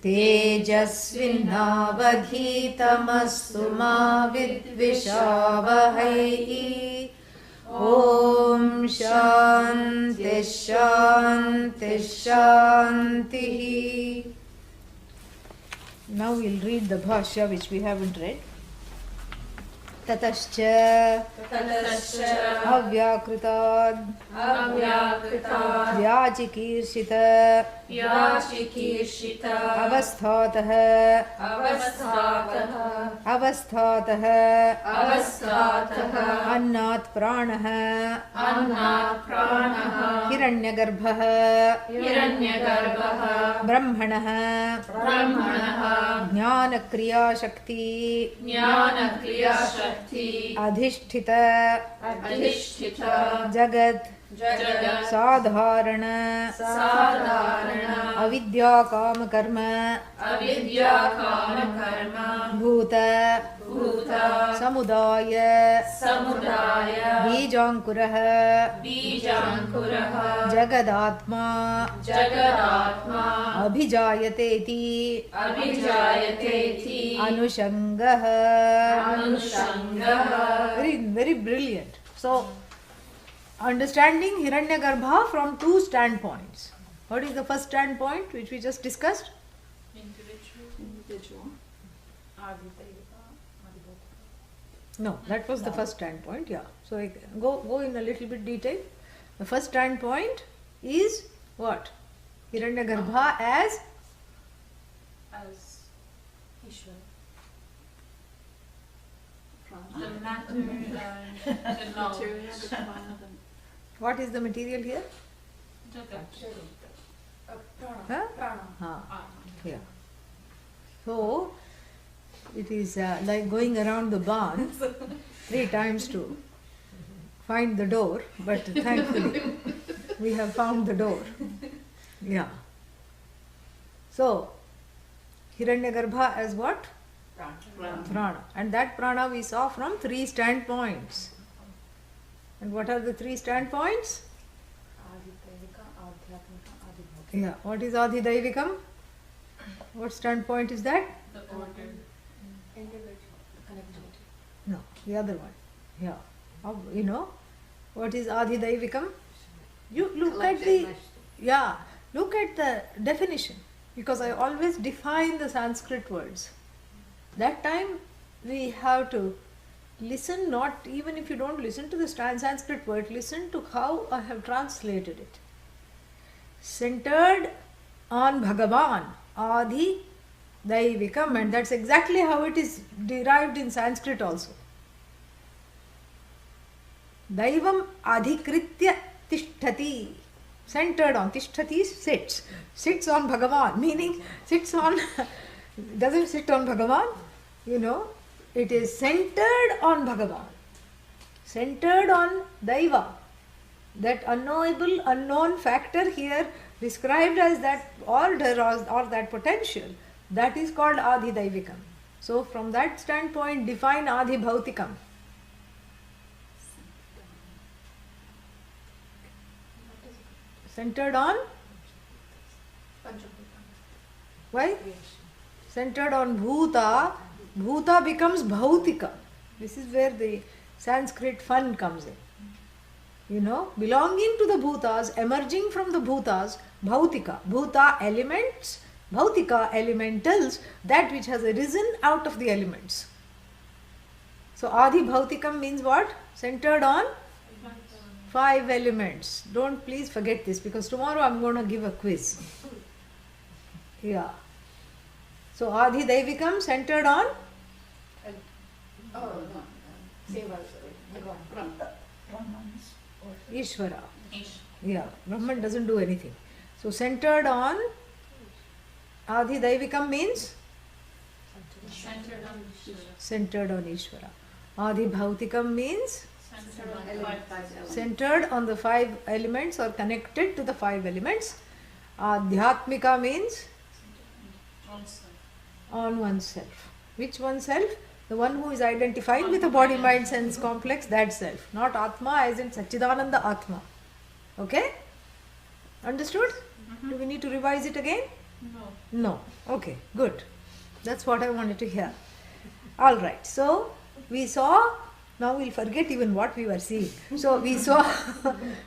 तेजस्विनावधीतमस्तु मा विद्विषावहै। ॐ शान्ति शान्ति शान्तिः. Now we'll read the bhashya which we haven't read. ततश्च अव्याकृताद् व्याचिकीर्षित अवस्थातः अन्नात् प्राणः हिरण्यगर्भः ब्रह्मणः ज्ञानक्रियाशक्ति अधिष्ठित जगत् साधारण अविद्याकामकर्म भूत समुदाय बीजांकुरः जगदात्मा अभिजायतेति अनुषंगः. Very brilliant. So, understanding Hiranyagarbha from two standpoints. What is the first standpoint which we just discussed? Individual. No, that was the first standpoint. Yeah. So I go in a little bit detail. The first standpoint is what? Hiranyagarbha as Ishvara. The matter, the knowledge. What is the material here? Yeah. So it is like going around the barn 3 times to find the door, but thankfully we have found the door. Yeah. So Hiranyagarbha as what? Prana. And that prana we saw from 3 standpoints. And what are the 3 standpoints? Yeah. What is Adhidaivikam? What standpoint is that? The order. Individual connectivity. No, the other one. Yeah. You know, what is Adhidaivikam? You look at look at the definition, because I always define the Sanskrit words. That time we have to listen, not even if you don't listen to the Sanskrit word, listen to how I have translated it. Centered on Bhagavan, Adi Daivikam, and that's exactly how it is derived in Sanskrit also. Daivam adhikritya tishtati, centered on. Tishtati sits on Bhagavan, meaning sits on, doesn't sit on Bhagavan, you know, it is centered on Bhagavan, centered on Daiva, that unknowable, unknown factor here described as that order or that potential, that is called Adhidaivikam. So from that standpoint, define Adhibhautikam. Centered on? Why? Centered on Bhuta. Bhuta becomes Bhautika. This is where the Sanskrit fun comes in. You know, belonging to the Bhutas, emerging from the Bhutas, Bhautika. Bhuta elements, Bhautika elementals, that which has arisen out of the elements. So Adi Bhautikam means what? Centered on 5 elements. Don't please forget this, because tomorrow I'm going to give a quiz. Yeah. So Adi Daivikam centered on? Ishvara. Yeah, Brahman doesn't do anything. So centered on Adi Daivikam means? Centered on Ishvara. Adi Bhautikam means? Centered on the 5 elements or connected to the 5 elements. Adhyatmika means? On oneself. Which oneself? The one who is identifying with the body, mind, sense complex, that self. Not Atma as in Satchidananda Atma. Okay? Understood? Do we need to revise it again? No. No. Okay, good. That's what I wanted to hear. All right. So we saw. Now we'll forget even what we were seeing. So we saw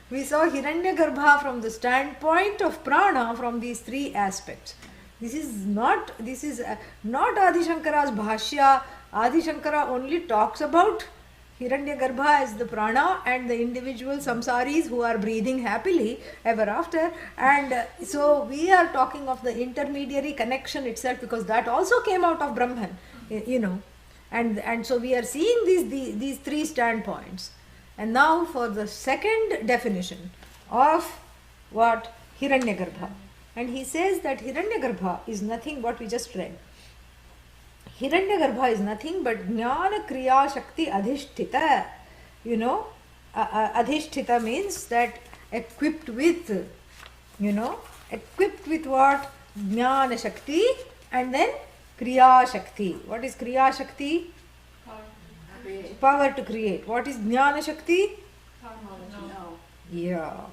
we saw Hiranyagarbha from the standpoint of prana from these three aspects. This is not Adi Shankara's bhashya. Adi Shankara only talks about Hiranyagarbha as the prana and the individual samsaris who are breathing happily ever after. And so we are talking of the intermediary connection itself, because that also came out of Brahman, you know. And so we are seeing these three standpoints. And now for the second definition of what? Hiranyagarbha. And he says that Hiranyagarbha is nothing what we just read. Hiranyagarbha is nothing but Jnana Kriya Shakti Adhishthita. You know, Adhishthita means that equipped with, you know, equipped with what? Jnana Shakti and then Kriya Shakti. What is Kriya Shakti? Power to create. What is Jnana Shakti? No. Yeah.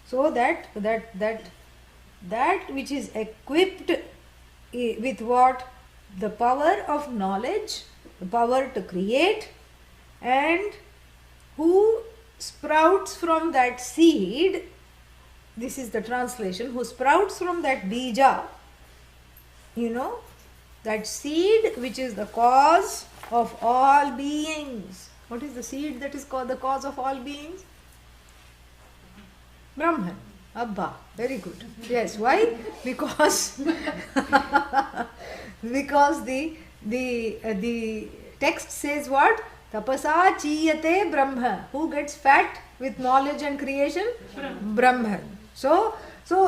So that which is equipped with what? The power of knowledge, the power to create, and who sprouts from that seed. This is the translation. Who sprouts from that bija, you know, that seed which is the cause of all beings. What is the seed that is called the cause of all beings? Brahman. Abba. Very good. Yes. Why? Because because the text says what? Tapasa chiyate Brahma. Who gets fat with knowledge and creation? Brahman. So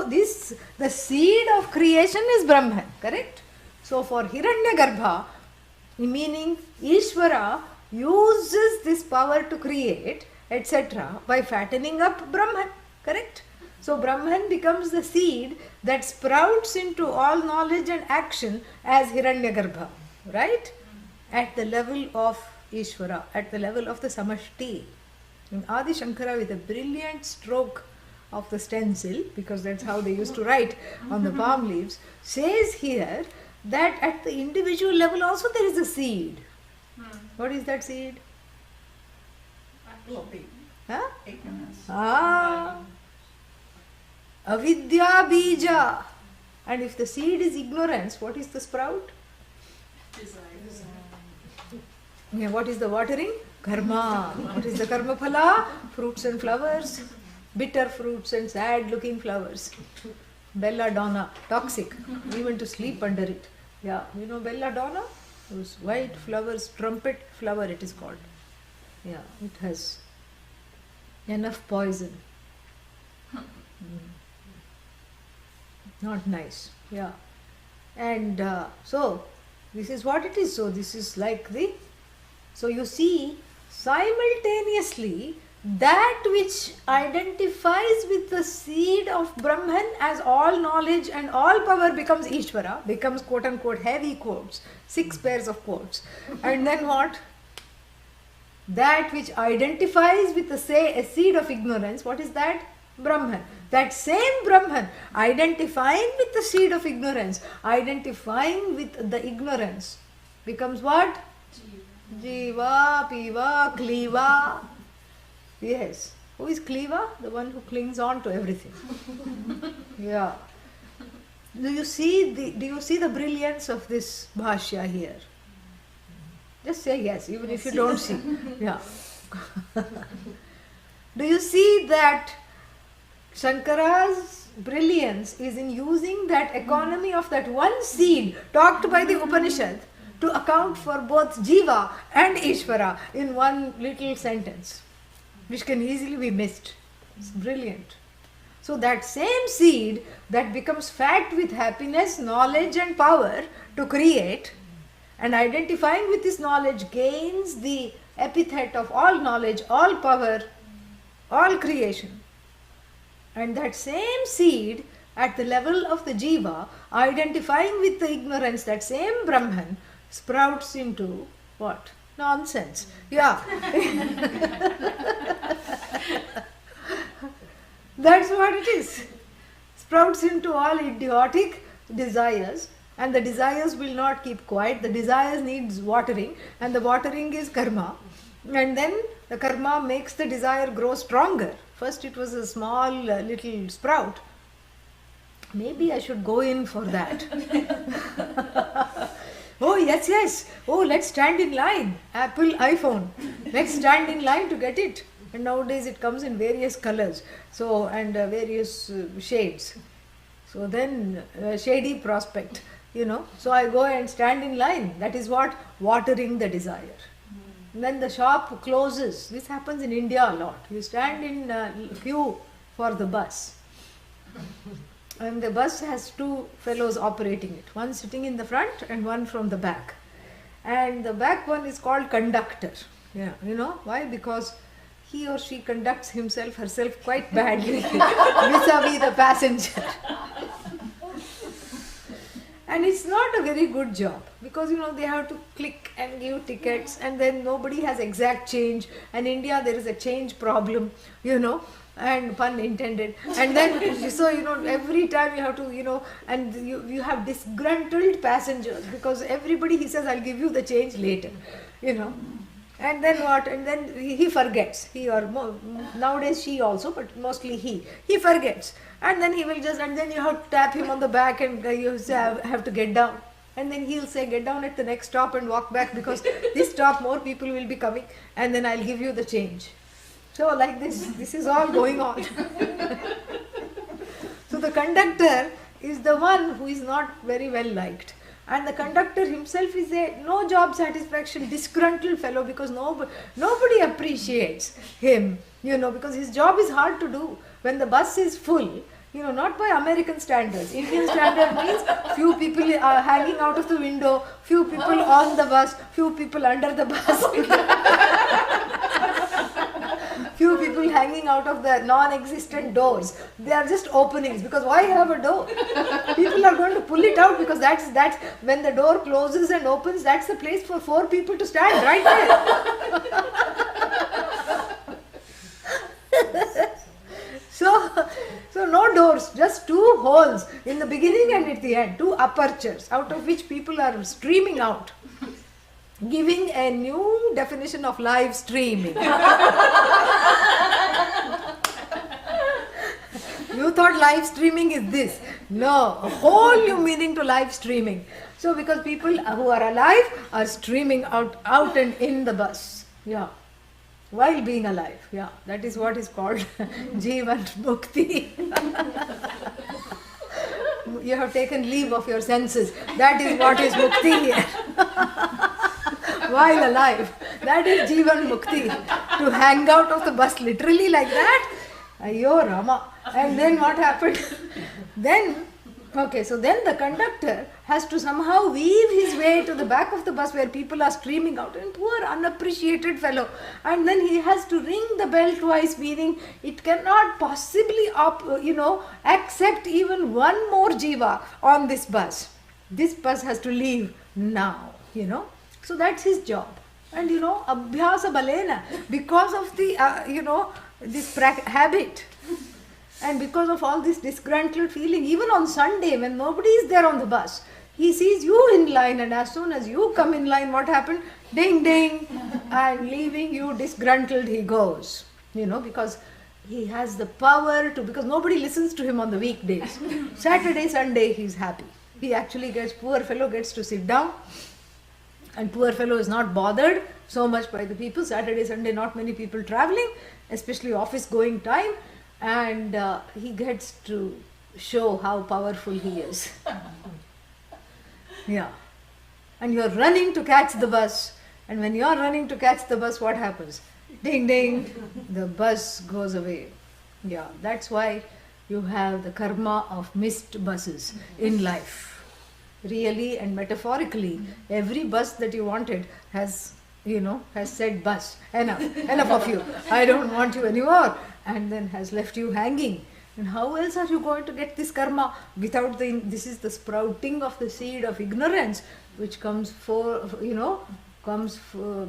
this, the seed of creation is Brahman. Correct? So for Hiranyagarbha, meaning Ishvara uses this power to create, etc., by fattening up Brahman. Correct? So Brahman becomes the seed that sprouts into all knowledge and action as Hiranyagarbha. Right? At the level of Ishvara, at the level of the Samashti. And Adi Shankara, with a brilliant stroke of the stencil, because that's how they used to write on the palm leaves, says here that at the individual level also there is a seed. What is that seed? Huh? Ah, avidya bija. And if the seed is ignorance, what is the sprout? Desire. Yeah, what is the watering? Karma. What is the karma phala? Fruits and flowers. Bitter fruits and sad looking flowers. Belladonna, toxic, even to sleep under it. Yeah, you know belladonna? Those white flowers, trumpet flower it is called. Yeah, it has enough poison. Not nice. Yeah. And so, this is what it is. So, this is like the... So, you see, simultaneously, that which identifies with the seed of Brahman as all knowledge and all power becomes Ishvara, becomes quote unquote heavy quotes, 6 pairs of quotes. And then what? That which identifies with the a seed of ignorance, what is that? Brahman. That same Brahman identifying with the seed of ignorance, identifying with the ignorance, becomes what? Jiva, Piva, Kliva. Yes. Who is Kliva? The one who clings on to everything. Yeah. Do you see the brilliance of this bhashya here? Just say yes, even if you don't see. Yeah. Do you see that Shankara's brilliance is in using that economy of that one seed talked by the Upanishad to account for both Jiva and Ishvara in one little sentence, which can easily be missed. It's brilliant. So that same seed that becomes fat with happiness, knowledge and power to create, and identifying with this knowledge gains the epithet of all knowledge, all power, all creation. And that same seed at the level of the Jiva, identifying with the ignorance, that same Brahman sprouts into what? Nonsense. Yeah. That's what it is. Sprouts into all idiotic, desires, and the desires will not keep quiet. The desires needs watering, and the watering is karma. And then the karma makes the desire grow stronger. First it was a small little sprout. Maybe I should go in for that. Oh, yes, yes. Oh, let's stand in line. Apple iPhone. Let's stand in line to get it. And nowadays it comes in various colors. So, and various shades. So then, shady prospect, So I go and stand in line. That is what? Watering the desire. Then the shop closes. This happens in India a lot. You stand in queue for the bus. And the bus has two fellows operating it. One sitting in the front and one from the back. And the back one is called conductor. Yeah, why? Because he or she conducts herself quite badly vis-a-vis the passenger. And it's not a very good job because they have to click and give tickets, and then nobody has exact change. And in India there is a change problem, and pun intended. And then so every time you have to and you have disgruntled passengers because everybody, he says, I'll give you the change later, And then what? And then he forgets. He or nowadays she also, but mostly he forgets. And then he will and then you have to tap him on the back and you say, I have to get down. And then he'll say, get down at the next stop and walk back because this stop more people will be coming and then I'll give you the change. So like this is all going on. So the conductor is the one who is not very well liked. And the conductor himself is a no job satisfaction, disgruntled fellow because nobody appreciates him, because his job is hard to do. When the bus is full, not by American standards. Indian standard means few people are hanging out of the window, few people on the bus, few people under the bus. Few people hanging out of the non-existent doors. They are just openings because why have a door? People are going to pull it out because that's when the door closes and opens, that's the place for 4 people to stand right there. So no doors, just 2 holes in the beginning and at the end, 2 apertures out of which people are streaming out. Giving a new definition of live streaming. You thought live streaming is this. No, a whole new meaning to live streaming. So because people who are alive are streaming out and in the bus. Yeah. While being alive. Yeah. That is what is called Jivan Mukti. You have taken leave of your senses. That is what is Mukti here. While alive. That is Jivan Mukti. To hang out of the bus literally like that. Ayyo Rama. And then what happened? Then the conductor has to somehow weave his way to the back of the bus where people are streaming out. And poor unappreciated fellow. And then he has to ring the bell twice, meaning it cannot possibly accept even one more jiva on this bus. This bus has to leave now, So that's his job. And abhyasa balena, because of the, this habit. And because of all this disgruntled feeling, even on Sunday when nobody is there on the bus, he sees you in line, and as soon as you come in line, what happened? Ding, ding, and leaving you disgruntled he goes. Because he has the power to, because nobody listens to him on the weekdays. Saturday, Sunday, he's happy. He actually poor fellow gets to sit down, and poor fellow is not bothered so much by the people. Saturday, Sunday, not many people traveling, especially office going time, and he gets to show how powerful he is. Yeah. And you're running to catch the bus, and when you're running to catch the bus, what happens? Ding, ding, the bus goes away. Yeah, that's why you have the karma of missed buses in life. Really and metaphorically, every bus that you wanted has said bus, enough of you, I don't want you anymore, and then has left you hanging. And how else are you going to get this karma without this is the sprouting of the seed of ignorance, which comes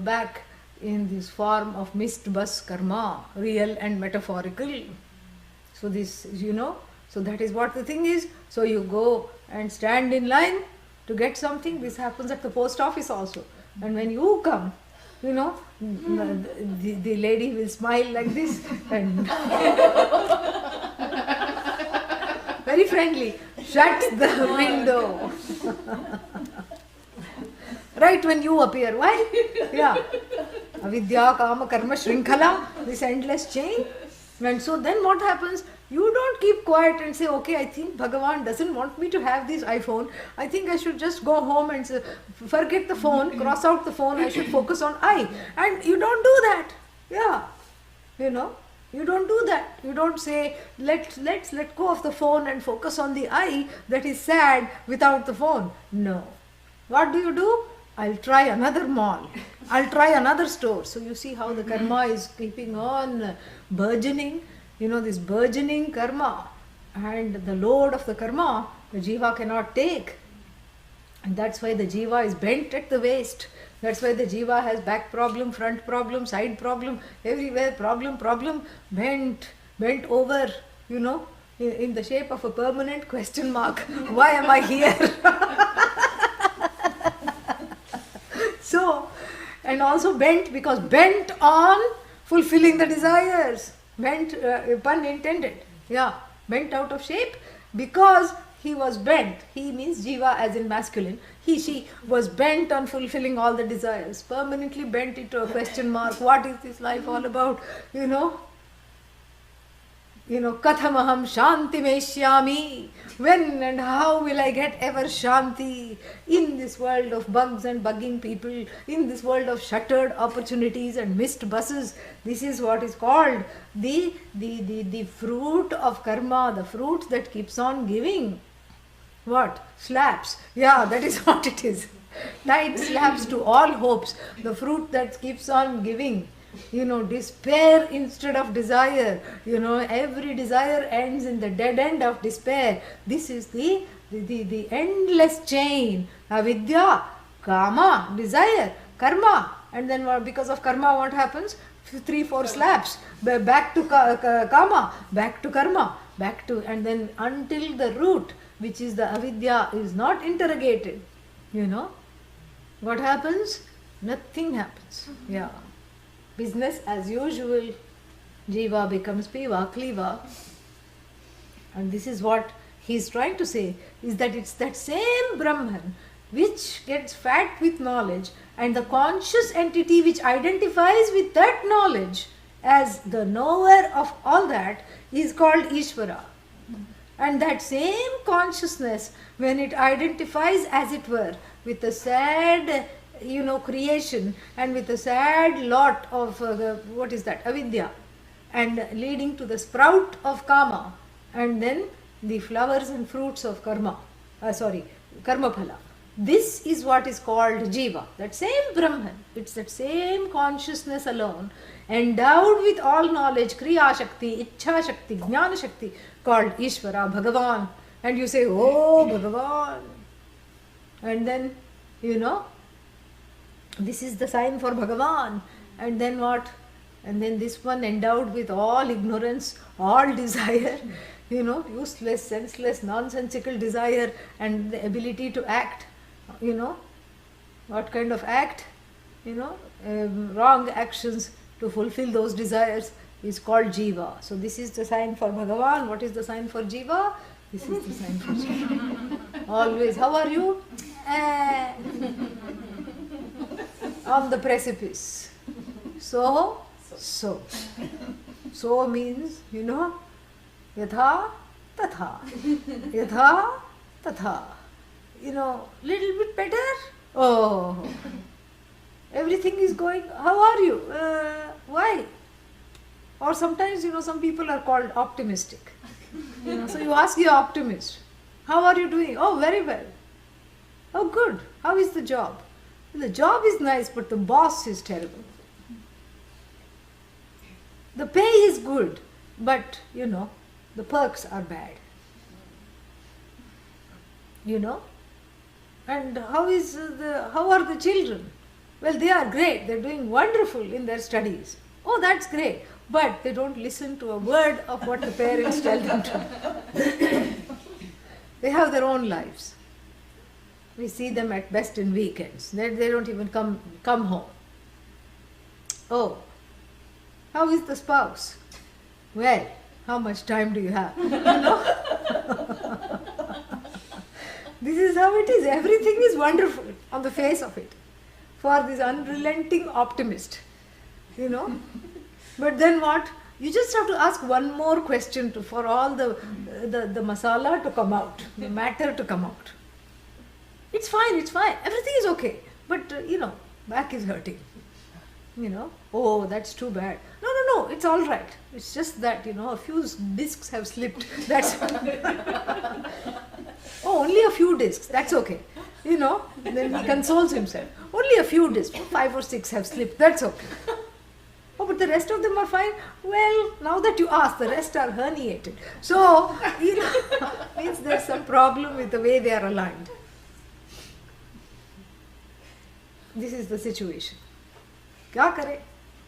back in this form of missed bus karma, real and metaphorical. So this, So that is what the thing is. So you go and stand in line to get something. This happens at the post office also. And when you come, you know, the lady will smile like this and very friendly, shut the window. Right when you appear. Why? Yeah. Avidya, kama, karma, shrinkhala, this endless chain. And so then what happens? You don't keep quiet and say, okay, I think Bhagavan doesn't want me to have this iPhone. I think I should just go home and forget the phone, cross out the phone, I should focus on I. And you don't do that. Yeah. You know, you don't do that. You don't say, let's let go of the phone and focus on the I that is sad without the phone. No. What do? I'll try another mall. I'll try another store. So you see how the karma is keeping on burgeoning. You know, this burgeoning karma and the load of the karma, the jiva cannot take. And that's why the jiva is bent at the waist. That's why the jiva has back problem, front problem, side problem, everywhere problem, bent over, you know, in the shape of a permanent question mark. Why am I here? So, and also bent because bent on fulfilling the desires. Bent, pun intended. Yeah, bent out of shape because he was bent. He means jiva as in masculine. She was bent on fulfilling all the desires. Permanently bent into a question mark. What is this life all about? You know, kathamaham shanti meshyami. When and how will I get ever shanti in this world of bugs and bugging people, in this world of shuttered opportunities and missed buses? This is what is called the fruit of karma, the fruit that keeps on giving. What? Slaps. Yeah, that is what it is. Tight slaps to all hopes. The fruit that keeps on giving. You know, despair instead of desire. You know, every desire ends in the dead end of despair. This is the endless chain. Avidya, kama, desire, karma. And then because of karma, what happens? 3-4 slaps. Back to kama, back to karma, back to, and then until the root, which is the avidya, is not interrogated. You know, what happens? Nothing happens. Yeah. Business as usual. Jiva becomes piva, kliva. And this is what he is trying to say, is that it's that same Brahman which gets fat with knowledge, and the conscious entity which identifies with that knowledge as the knower of all that is called Ishvara. And that same consciousness, when it identifies, as it were, with the sad creation and with a sad lot of what is that, avidya, and leading to the sprout of kama, and then the flowers and fruits of karma phala. This is what is called jiva, that same Brahman. It's that same consciousness alone, endowed with all knowledge, kriya shakti, ichha shakti, jnana shakti, called Ishvara, Bhagavan. And you say, oh Bhagavan, and then this is the sign for Bhagavan. And then what? And then this one endowed with all ignorance, all desire, useless, senseless, nonsensical desire, and the ability to act. What kind of act? Wrong actions to fulfill those desires is called jiva. So this is the sign for Bhagavan. What is the sign for jiva? This is the sign for jiva. Always, how are you? On the precipice. So means, yatha tatha. Yatha tatha. Little bit better. Oh, everything is going. How are you? Why? Or sometimes, some people are called optimistic. So you ask your optimist, how are you doing? Oh, very well. Oh, good. How is the job? The job is nice, but the boss is terrible. The pay is good, but, the perks are bad. And how are the children? Well, they are great. They're doing wonderful in their studies. Oh, that's great. But they don't listen to a word of what the parents tell them to. They have their own lives. We see them at best in weekends. They don't even come home. Oh, how is the spouse? Well, how much time do you have? You know? This is how it is. Everything is wonderful on the face of it for this unrelenting optimist. You know? But then what? You just have to ask one more question for all the masala to come out, the matter to come out. It's fine, everything is okay. But, back is hurting. Oh, that's too bad. No, it's all right. It's just that, a few discs have slipped. That's oh, only a few discs, that's okay. Then he consoles himself. Only a few discs, 5 or 6 have slipped, that's okay. Oh, but the rest of them are fine. Well, now that you ask, the rest are herniated. So, means there's some problem with the way they are aligned. This is the situation. Kya kare?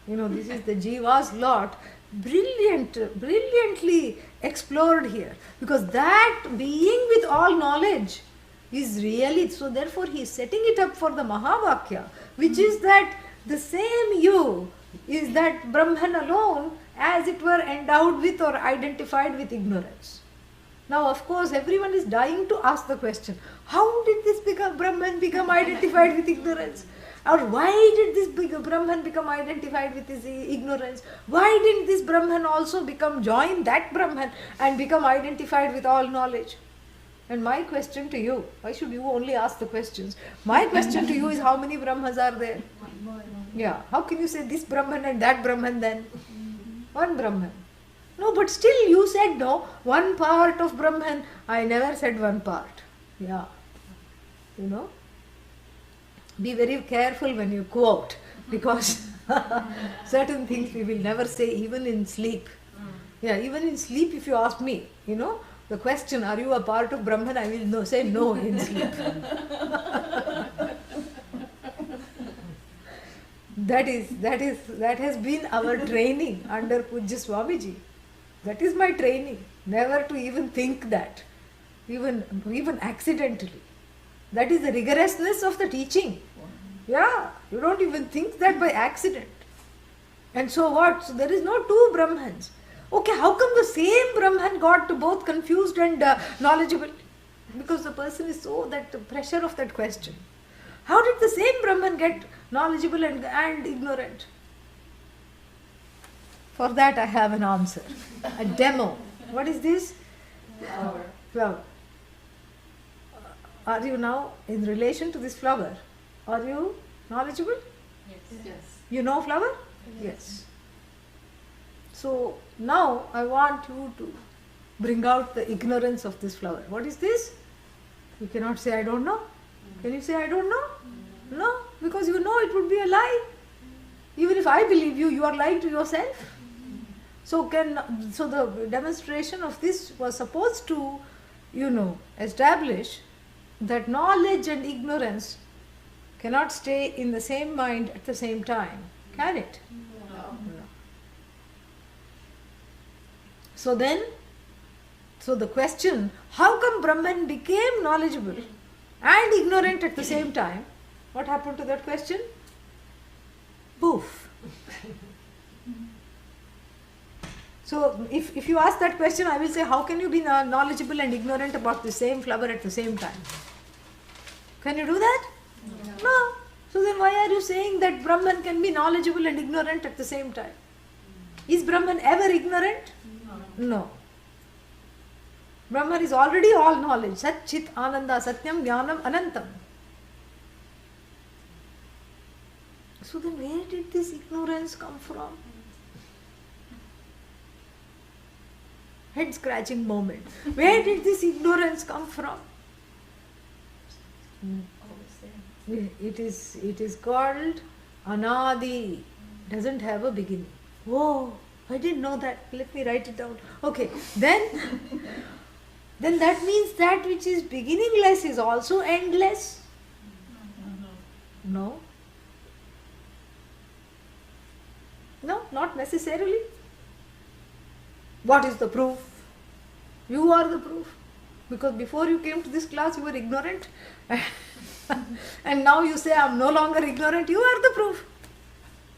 This is the Jiva's lot, brilliantly explored here. Because that being with all knowledge is really, so therefore he is setting it up for the Mahavakya, which is that the same you is that Brahman alone, as it were, endowed with or identified with ignorance. Now, of course, everyone is dying to ask the question, how did this Brahman become identified with ignorance? Or why did this Brahman become identified with his ignorance? Why didn't this Brahman also join that Brahman and become identified with all knowledge? And my question to you, why should you only ask the questions? My question to you is, how many Brahmas are there? Yeah, how can you say this Brahman and that Brahman then? One Brahman. No, but still you said no, one part of Brahman. I never said one part. Yeah. Be very careful when you quote, because certain things we will never say even in sleep. Yeah, even in sleep if you ask me, the question, are you a part of Brahman? I will say no in sleep. That has been our training under Pujya Swamiji. That is my training. Never to even think that, even accidentally. That is the rigorousness of the teaching. Yeah, you don't even think that by accident. And so what? So there is no two Brahmans. Okay, how come the same Brahman got both confused and knowledgeable? Because the person is so that the pressure of that question. How did the same Brahman get knowledgeable and ignorant? For that I have an answer. A demo. What is this? Flower. Are you now in relation to this flower? Are you knowledgeable? Yes. You know flower? Yes. So now I want you to bring out the ignorance of this flower. What is this? You cannot say I don't know. Can you say I don't know? No, because you know it would be a lie. Even if I believe you, you are lying to yourself. So the demonstration of this was supposed to, establish that knowledge and ignorance cannot stay in the same mind at the same time. Can it? No. So the question, how come Brahman became knowledgeable and ignorant at the same time? What happened to that question? Poof. So if you ask that question, I will say, how can you be knowledgeable and ignorant about the same flower at the same time? Can you do that? No. So then why are you saying that Brahman can be knowledgeable and ignorant at the same time? Is Brahman ever ignorant? No. Brahman is already all knowledge. Sat Chit Ananda Satyam Jnanam Anantam. So then where did this ignorance come from? Head scratching moment. Where did this ignorance come from? It is called Anadi. Doesn't have a beginning. Oh, I didn't know that. Let me write it down. Okay, then that means that which is beginningless is also endless? No. No, not necessarily. What is the proof? You are the proof. Because before you came to this class, you were ignorant. And now you say, I am no longer ignorant. You are the proof.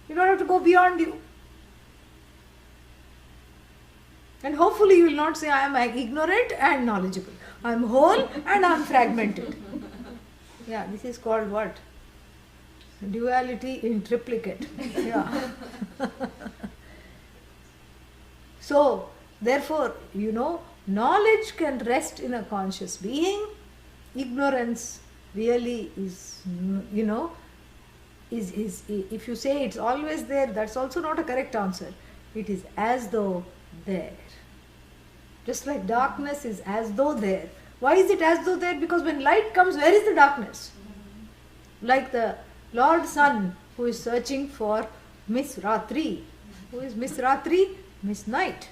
You don't have to go beyond you. And hopefully you will not say, I am ignorant and knowledgeable. I am whole and I am fragmented. Yeah, this is called what? Duality in triplicate. Yeah. So, therefore, knowledge can rest in a conscious being. Ignorance really is, is if you say it's always there, that's also not a correct answer. It is as though there. Just like darkness is as though there. Why is it as though there? Because when light comes, where is the darkness? Like the Lord Sun who is searching for Miss Ratri. Who is Miss Ratri? Miss Night.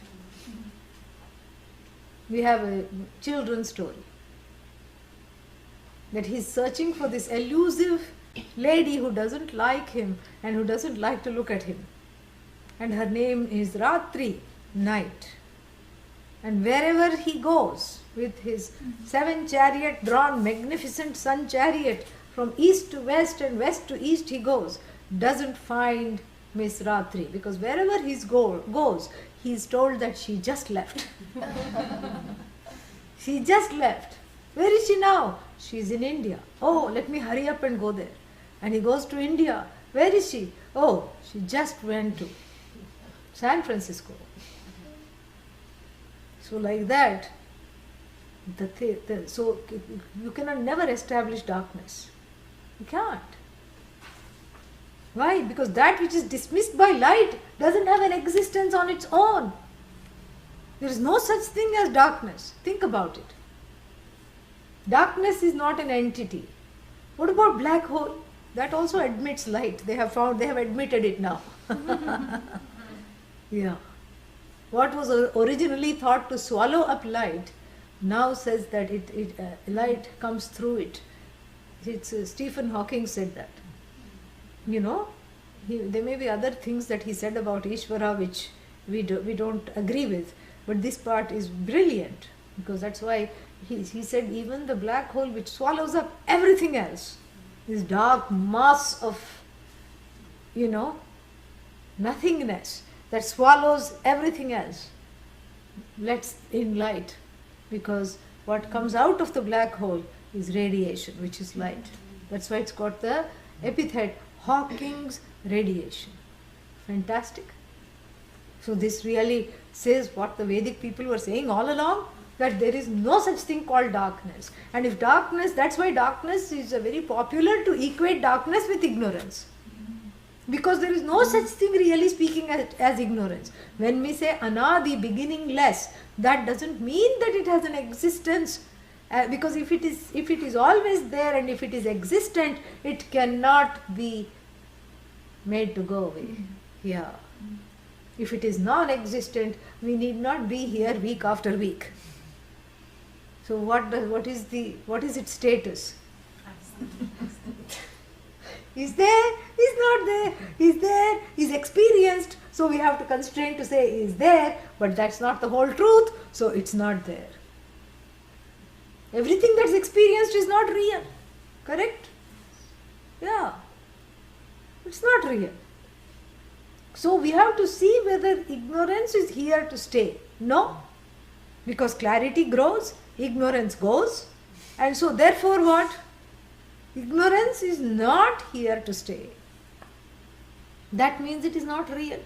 We have a children's story that he is searching for this elusive lady who doesn't like him and who doesn't like to look at him. And her name is Ratri, night. And wherever he goes with his 7 chariot drawn magnificent sun chariot, from east to west and west to east he goes, doesn't find Miss Ratri, because wherever he goes, he is told that she just left. She just left. Where is she now? She is in India. Oh, let me hurry up and go there. And he goes to India. Where is she? Oh, she just went to San Francisco. So like that, so you cannot never establish darkness. You can't. Why? Because that which is dismissed by light doesn't have an existence on its own. There is no such thing as darkness. Think about it. Darkness is not an entity. What about black hole? That also admits light. They have admitted it now. Yeah. What was originally thought to swallow up light now says that light comes through it. Stephen Hawking said that. There may be other things that he said about Ishvara which we don't agree with, but this part is brilliant, because that's why he said even the black hole which swallows up everything else, this dark mass of nothingness that swallows everything else, lets in light, because what comes out of the black hole is radiation, which is light. That's why it's got the epithet Hawking's radiation. Fantastic. So this really says what the Vedic people were saying all along, that there is no such thing called darkness. And if darkness, that's why darkness is very popular to equate darkness with ignorance. Because there is no such thing really speaking as ignorance. When we say anadi, beginningless, that doesn't mean that it has an existence. Because if it is always there and if it is existent, it cannot be made to go away. Yeah. If it is non-existent, we need not be here week after week. So what is its status? Is there? Is not there? Is there? Is experienced. So we have to constrain to say is there, but that's not the whole truth, so it's not there. Everything that's experienced is not real. Correct? Yeah. It's not real. So we have to see whether ignorance is here to stay. No. Because clarity grows, ignorance goes. And so therefore what? Ignorance is not here to stay. That means it is not real.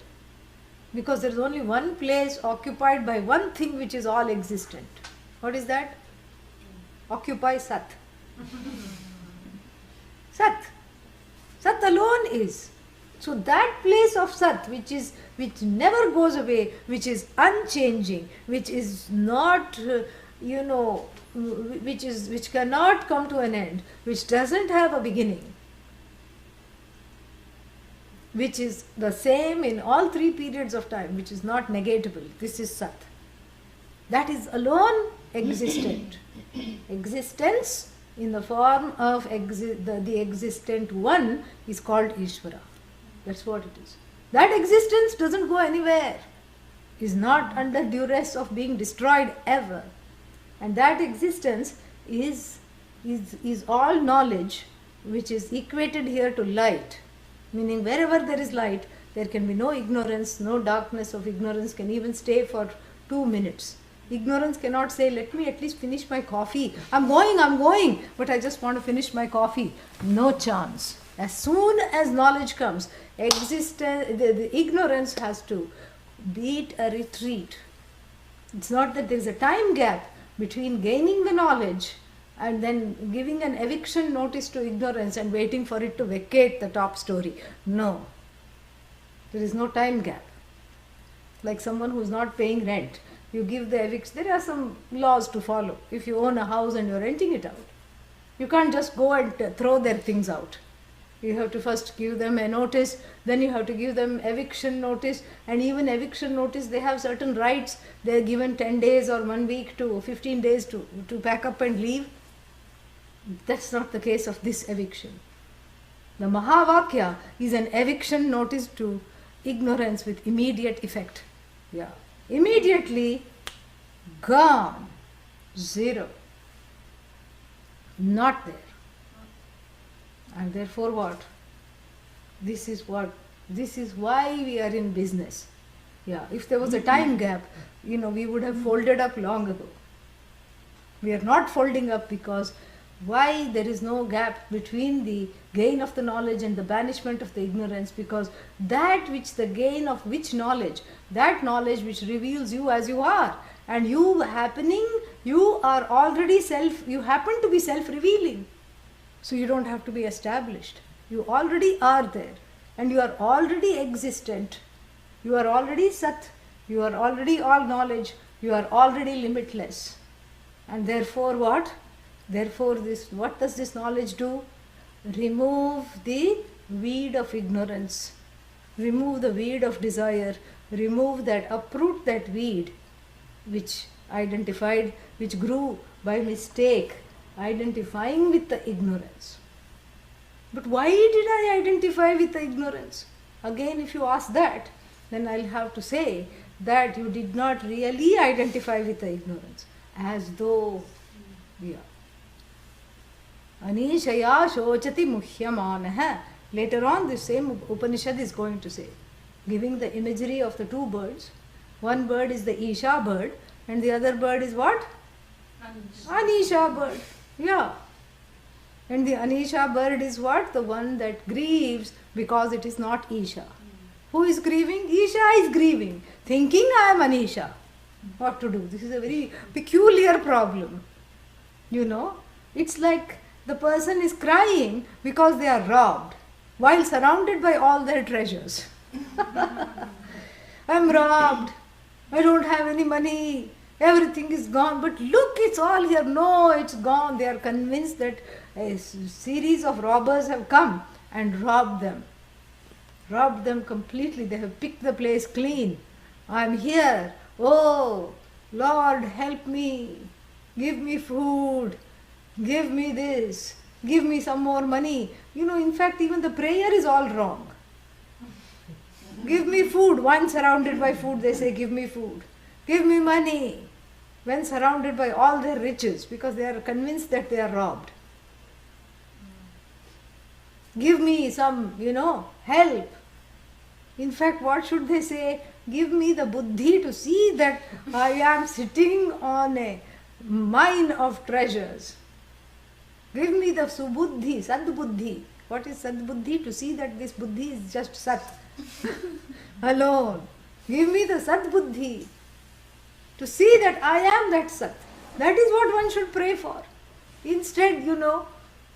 Because there is only one place occupied by one thing which is all existent. What is that? Occupy Sat. Sat. Sat alone is. So that place of Sat which never goes away, which is unchanging, which is not which cannot come to an end, which doesn't have a beginning, which is the same in all 3 periods of time, which is not negatable. This is Sat. That is alone existent. Existence in the form of the existent one is called Ishvara. That's what it is. That existence doesn't go anywhere, is not under duress of being destroyed ever. And that existence is all knowledge, which is equated here to light. Meaning wherever there is light, there can be no ignorance, no darkness of ignorance can even stay for 2 minutes. Ignorance cannot say, let me at least finish my coffee. I'm going, but I just want to finish my coffee. No chance. As soon as knowledge comes, the ignorance has to beat a retreat. It's not that there is a time gap between gaining the knowledge and then giving an eviction notice to ignorance and waiting for it to vacate the top story. No. There is no time gap. Like someone who is not paying rent. You give the eviction. There are some laws to follow. If you own a house and you are renting it out, you can't just go and throw their things out. You have to first give them a notice, then you have to give them eviction notice, and even eviction notice, they have certain rights. They are given 10 days or 1 week to 15 days to pack up and leave. That's not the case of this eviction. The Mahavakya is an eviction notice to ignorance with immediate effect. Yeah. Immediately gone. Zero. Not there. And therefore what? This is why we are in business. Yeah. If there was a time gap, we would have folded up long ago. We are not folding up because why there is no gap between the gain of the knowledge and the banishment of the ignorance? Because that which the gain of which knowledge, that knowledge which reveals you as you are, and you are already you happen to be self-revealing. So you don't have to be established. You already are there, and you are already existent. You are already Sat. You are already all knowledge. You are already limitless. And therefore what? Therefore what does this knowledge do? Remove the weed of ignorance. Remove the weed of desire. Uproot that weed which grew by mistake, identifying with the ignorance. But why did I identify with the ignorance? Again, if you ask that, then I'll have to say that you did not really identify with the ignorance. As though, Anishaya shochati muhyamanah. Later on, this same Upanishad is going to say, giving the imagery of the two birds. One bird is the Isha bird, and the other bird is what? Anisha bird. Yeah. And the Anisha bird is what? The one that grieves because it is not Isha. Who is grieving? Isha is grieving, thinking I am Anisha. What to do? This is a very peculiar problem. It's like the person is crying because they are robbed while surrounded by all their treasures. I'm robbed. I don't have any money. Everything is gone. But look, it's all here. No, it's gone. They are convinced that a series of robbers have come and robbed them. Robbed them completely. They have picked the place clean. I'm here. Oh, Lord, help me. Give me food. Give me this. Give me some more money. In fact, even the prayer is all wrong. Give me food. When surrounded by food, they say, give me food. Give me money. When surrounded by all their riches, because they are convinced that they are robbed. Give me some, help. In fact, what should they say? Give me the buddhi to see that I am sitting on a mine of treasures. Give me the subuddhi, sadbuddhi. What is sadbuddhi? To see that this buddhi is just sat alone. Give me the sadbuddhi to see that I am that sat. That is what one should pray for. Instead,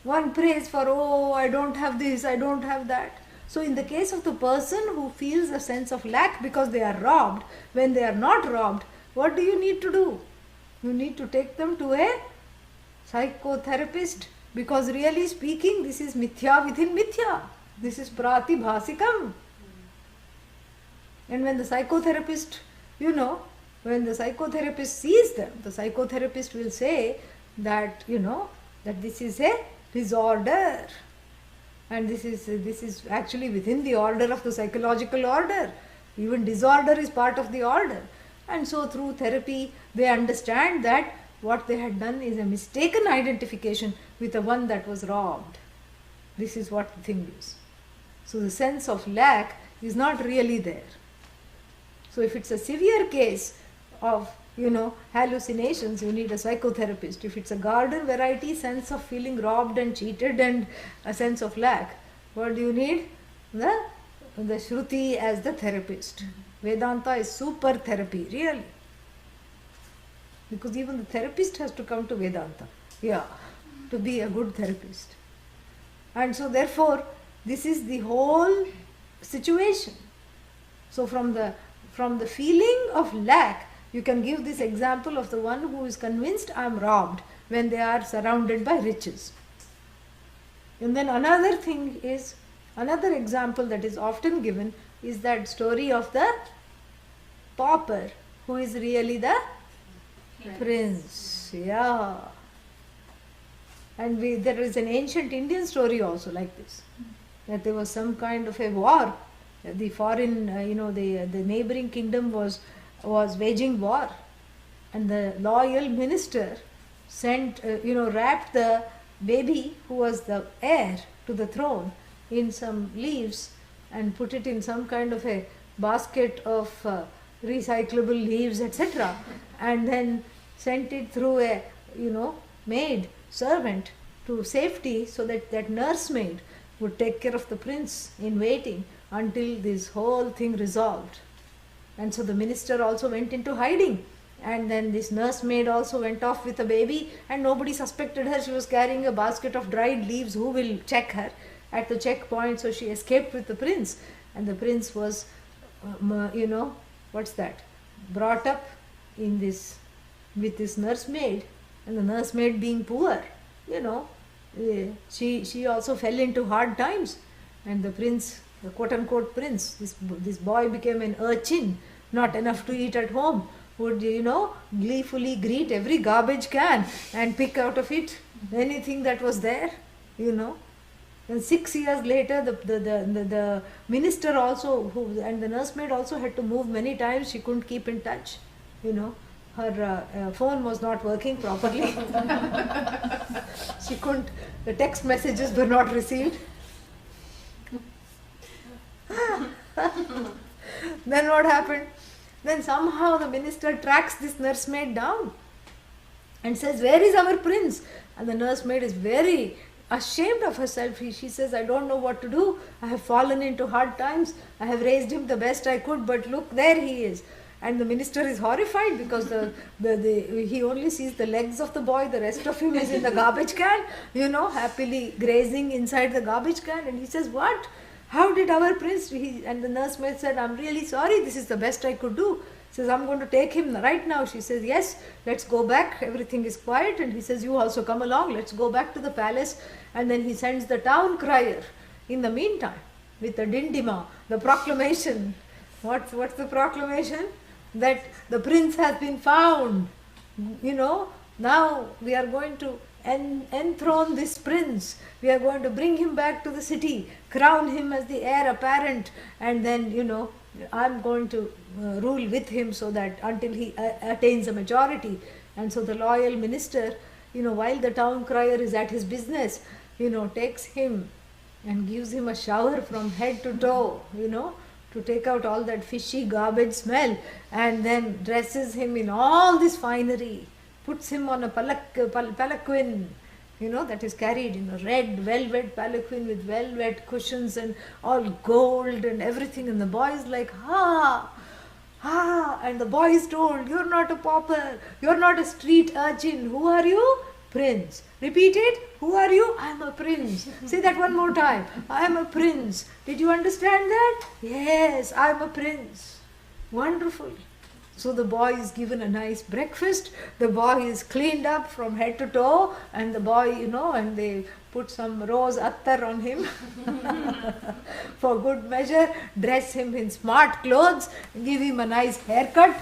one prays for, I don't have this, I don't have that. So in the case of the person who feels a sense of lack because they are robbed, when they are not robbed, what do you need to do? You need to take them to a psychotherapist, because really speaking, this is mithya within mithya. This is pratibhasikam. And when the psychotherapist, when the psychotherapist sees them, the psychotherapist will say that, that this is a disorder. And this is actually within the order of the psychological order. Even disorder is part of the order. And so through therapy, they understand that what they had done is a mistaken identification with the one that was robbed. This is what the thing is. So the sense of lack is not really there. So if it's a severe case of, hallucinations, you need a psychotherapist. If it's a garden variety sense of feeling robbed and cheated and a sense of lack, what do you need? The Shruti as the therapist. Vedanta is super therapy, really. Because even the therapist has to come to Vedanta, to be a good therapist. And so therefore, this is the whole situation. So from the feeling of lack, you can give this example of the one who is convinced I am robbed when they are surrounded by riches. And then another example that is often given is that story of the pauper who is really the prince. Yeah. And there is an ancient Indian story also like this, that there was some kind of a war. The foreign, the neighboring kingdom was waging war, and the loyal minister wrapped the baby who was the heir to the throne in some leaves and put it in some kind of a basket of recyclable leaves, etc., and then sent it through a maid servant to safety, so that nursemaid would take care of the prince in waiting until this whole thing resolved. And so the minister also went into hiding, and then this nursemaid also went off with a baby, and nobody suspected her. She was carrying a basket of dried leaves. Who will check her at the checkpoint? So she escaped with the prince, and the prince was brought up in this with this nursemaid, and the nursemaid being poor, she also fell into hard times, and the prince, the quote-unquote prince, this boy became an urchin, not enough to eat at home, would gleefully greet every garbage can and pick out of it anything that was there. And 6 years later, the minister also, and the nursemaid also had to move many times. She couldn't keep in touch. Her phone was not working properly. She couldn't. The text messages were not received. Then what happened? Then somehow the minister tracks this nursemaid down and says, "Where is our prince?" And the nursemaid is very ashamed of herself. She says, "I don't know what to do. I have fallen into hard times. I have raised him the best I could, but look, there he is." And the minister is horrified because he only sees the legs of the boy. The rest of him is in the garbage can, happily grazing inside the garbage can. And he says, "What? How did our prince?" And the nursemaid said, "I'm really sorry. This is the best I could do." Says, "I'm going to take him right now." She says, "Yes, let's go back. Everything is quiet." And he says, "You also come along. Let's go back to the palace." And then he sends the town crier in the meantime with the dindima, the proclamation. What's the proclamation? That the prince has been found. Now we are going to enthrone this prince. We are going to bring him back to the city, crown him as the heir apparent, and then, I'm going to rule with him so that until he attains a majority. And so the loyal minister, while the town crier is at his business, takes him and gives him a shower from head to toe, to take out all that fishy garbage smell, and then dresses him in all this finery, puts him on a palanquin, that is carried in a red velvet palanquin with velvet cushions and all gold and everything. And the boy is like, "Ha! Ha!" And the boy is told, "You're not a pauper, you're not a street urchin. Who are you? Prince." Repeat it. "Who are you?" "I am a prince." Say that one more time. "I am a prince." Did you understand that? "Yes, I am a prince." Wonderful. So the boy is given a nice breakfast. The boy is cleaned up from head to toe, and the boy, and they put some rose attar on him for good measure, dress him in smart clothes, give him a nice haircut,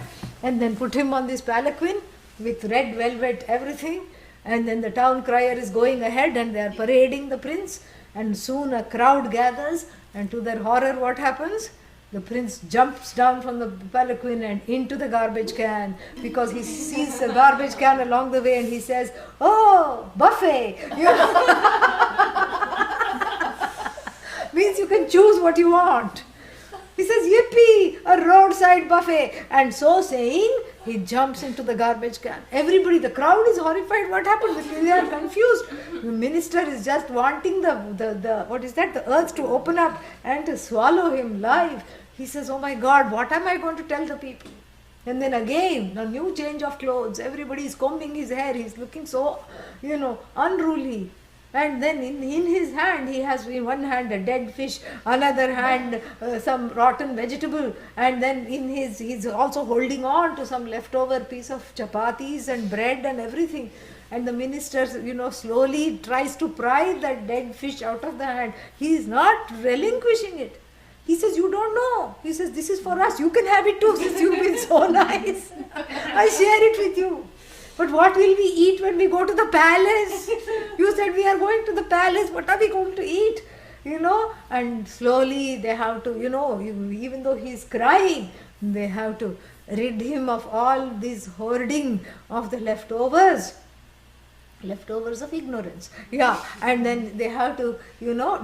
and then put him on this palanquin with red velvet everything. And then the town crier is going ahead and they are parading the prince. And soon a crowd gathers, and to their horror, what happens? The prince jumps down from the palanquin and into the garbage can, because he sees a garbage can along the way and he says, "Oh, buffet!" Means you can choose what you want. He says, "Yippee, a roadside buffet." And so saying, he jumps into the garbage can. Everybody, the crowd is horrified. What happened? They are confused. The minister is just wanting the what is that? The earth to open up and to swallow him live. He says, "Oh my God, what am I going to tell the people?" And then again, a new change of clothes. Everybody is combing his hair. He's looking so, unruly. And then in his hand, he has in one hand a dead fish, another hand some rotten vegetable, and then he's also holding on to some leftover piece of chapatis and bread and everything. And the minister, slowly tries to pry that dead fish out of the hand. He is not relinquishing it. He says, "You don't know." He says, "This is for us. You can have it too, since you've been so nice. I share it with you. But what will we eat when we go to the palace? You said we are going to the palace. What are we going to eat?" And slowly they have to, even though he is crying, they have to rid him of all this hoarding of the leftovers of ignorance. And then they have to,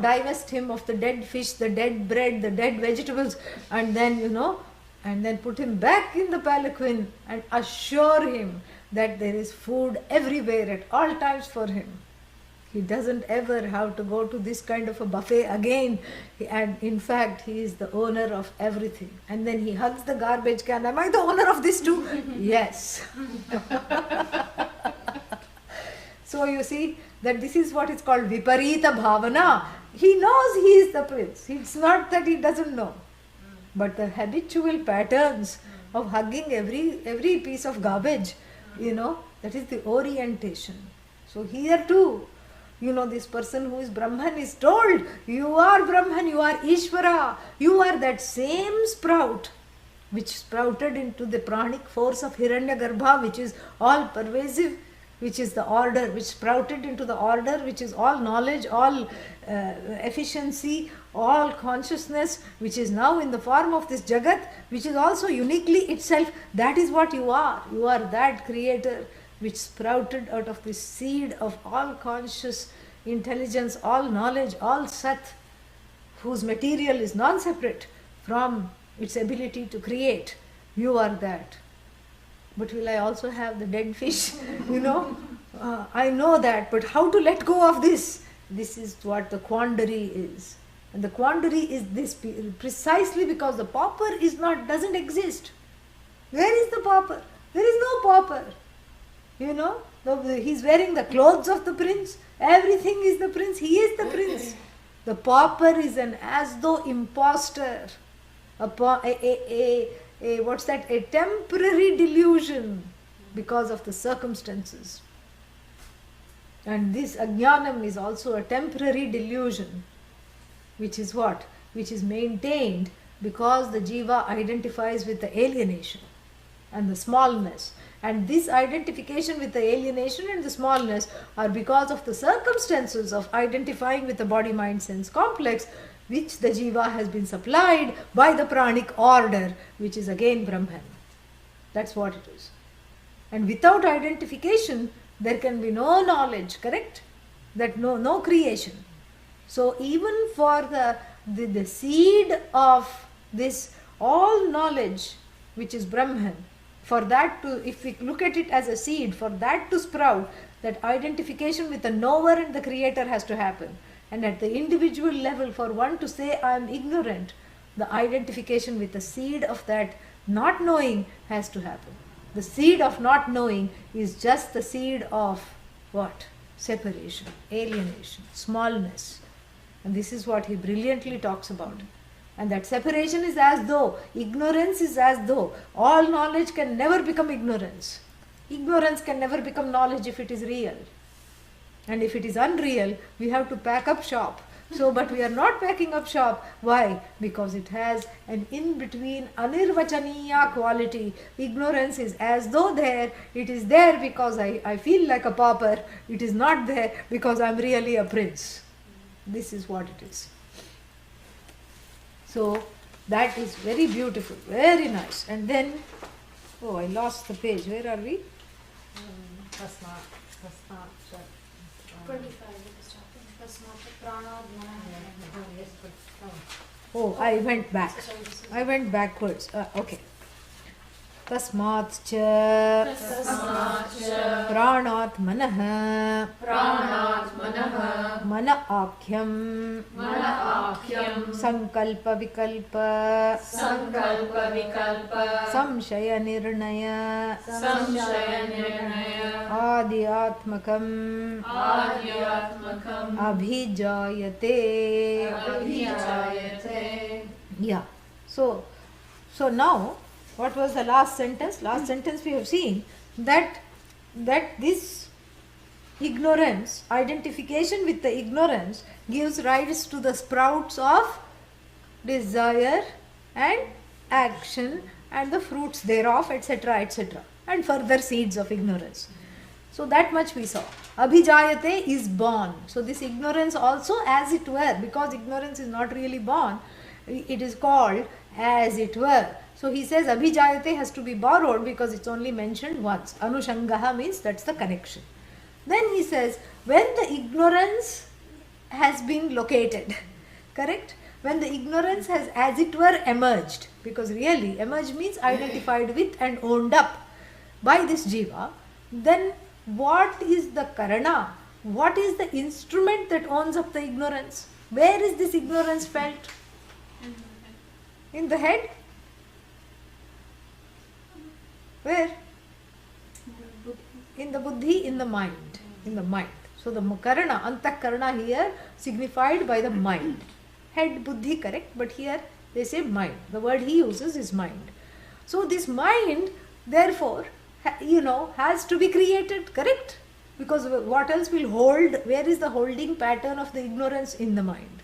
divest him of the dead fish, the dead bread, the dead vegetables, and then put him back in the palanquin and assure him that there is food everywhere at all times for him. He doesn't ever have to go to this kind of a buffet again. And in fact, he is the owner of everything. And then he hugs the garbage can. "Am I the owner of this too?" Yes. So you see that this is what is called Viparita Bhavana. He knows he is the prince. It's not that he doesn't know. But the habitual patterns of hugging every piece of garbage, that is the orientation. So here too, this person who is Brahman is told, "You are Brahman, you are Ishvara, you are that same sprout which sprouted into the pranic force of Hiranyagarbha, which is all pervasive, which is the order, which sprouted into the order, which is all knowledge, all efficiency, all consciousness, which is now in the form of this Jagat, which is also uniquely itself." That is what you are. You are that creator which sprouted out of this seed of all conscious intelligence, all knowledge, all Sat, whose material is non-separate from its ability to create. You are that. But will I also have the dead fish? I know that, but how to let go of this? This is what the quandary is. And the quandary is this, precisely because the pauper doesn't exist. Where is the pauper? There is no pauper. He's wearing the clothes of the prince. Everything is the prince. He is the prince. The pauper is an as though imposter. What's that? A temporary delusion because of the circumstances. And this ajnanam is also a temporary delusion, which is what? Which is maintained because the jiva identifies with the alienation and the smallness. And this identification with the alienation and the smallness are because of the circumstances of identifying with the body-mind-sense complex, which the jiva has been supplied by the pranic order, which is again Brahman. That's what it is. And without identification, there can be no knowledge, correct? That no creation. So even for the seed of this all knowledge, which is Brahman, for that to, if we look at it as a seed, for that to sprout, that identification with the knower and the creator has to happen. And at the individual level, for one to say I am ignorant, the identification with the seed of that not knowing has to happen. The seed of not knowing is just the seed of what? Separation, alienation, smallness. And this is what he brilliantly talks about. And that separation is as though, ignorance is as though, all knowledge can never become ignorance. Ignorance can never become knowledge if it is real. And if it is unreal, we have to pack up shop. So, but we are not packing up shop. Why? Because it has an in-between, anirvachaniya quality. Ignorance is as though there. It is there because I feel like a pauper. It is not there because I am really a prince. this is what it is. So that is very beautiful, very nice. And then, oh, I lost the page. Where are we? 25 is starting. Tasmat pranad manah. Oh, I went back. Sorry, this is I went backwards. Okay. तस्मात् च प्राणात् मनः मन आख्यं संकल्प विकल्प संशय निर्णय आद्यात्मकम् अभिजायते. Yeah. So now, what was the last sentence? Last sentence we have seen that this ignorance, identification with the ignorance, gives rise to the sprouts of desire and action and the fruits thereof, etc., etc., and further seeds of ignorance. So that much we saw. Abhijayate is born. So this ignorance also, as it were, because ignorance is not really born, it is called as it were. So he says Abhijayate has to be borrowed because it's only mentioned once. Anushangaha means that's the connection. Then he says when the ignorance has been located, correct? When the ignorance has as it were emerged, because really emerged means identified with and owned up by this jiva, then what is the karana? What is the instrument that owns up the ignorance? Where is this ignorance felt? In the head? Where? In the buddhi, in the mind. In the mind. So the karana, antakarana here signified by the mind. Head, buddhi, correct, but here they say mind. The word he uses is mind. So this mind, therefore, has to be created, correct? Because what else will hold? Where is the holding pattern of the ignorance? In the mind.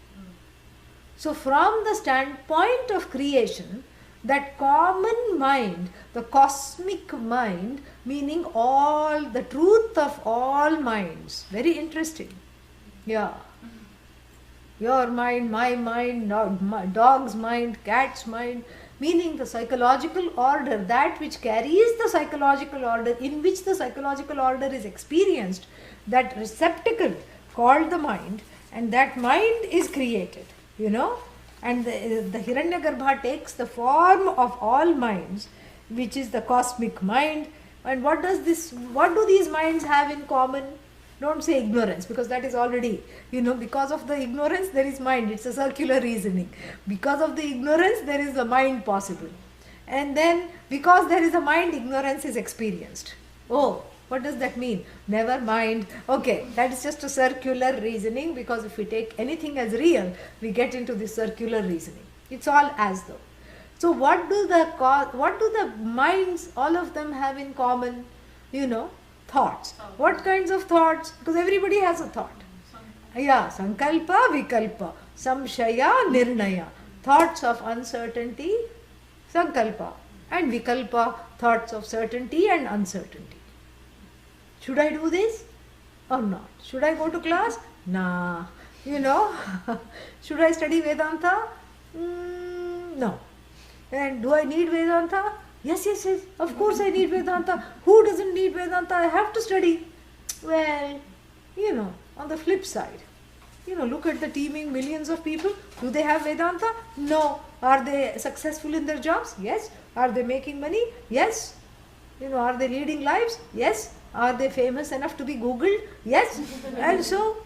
So from the standpoint of creation, that common mind, the cosmic mind, meaning all, the truth of all minds. Very interesting. Yeah. Your mind, my mind, dog's mind, cat's mind, meaning the psychological order, that which carries the psychological order, in which the psychological order is experienced, that receptacle called the mind, and that mind is created, and the Hiranyagarbha takes the form of all minds, which is the cosmic mind. And what do these minds have in common? Don't say ignorance, because that is already, because of the ignorance there is mind. It's a circular reasoning. Because of the ignorance there is the mind possible. And then because there is a mind, ignorance is experienced. Oh, what does that mean? Never mind. Okay, that is just a circular reasoning, because if we take anything as real, we get into this circular reasoning. It's all as though. So what do the minds, all of them, have in common? Thoughts. What kinds of thoughts? Because everybody has a thought. Yeah, sankalpa, vikalpa, samshaya, nirnaya. Thoughts of uncertainty, sankalpa, and vikalpa, thoughts of certainty and uncertainty. Should I do this or not? Should I go to class? Nah. Should I study Vedanta? No. And do I need Vedanta? Yes. Of course I need Vedanta. Who doesn't need Vedanta? I have to study. Well, on the flip side, look at the teeming millions of people. Do they have Vedanta? No. Are they successful in their jobs? Yes. Are they making money? Yes. Are they leading lives? Yes. Are they famous enough to be Googled? Yes. And so,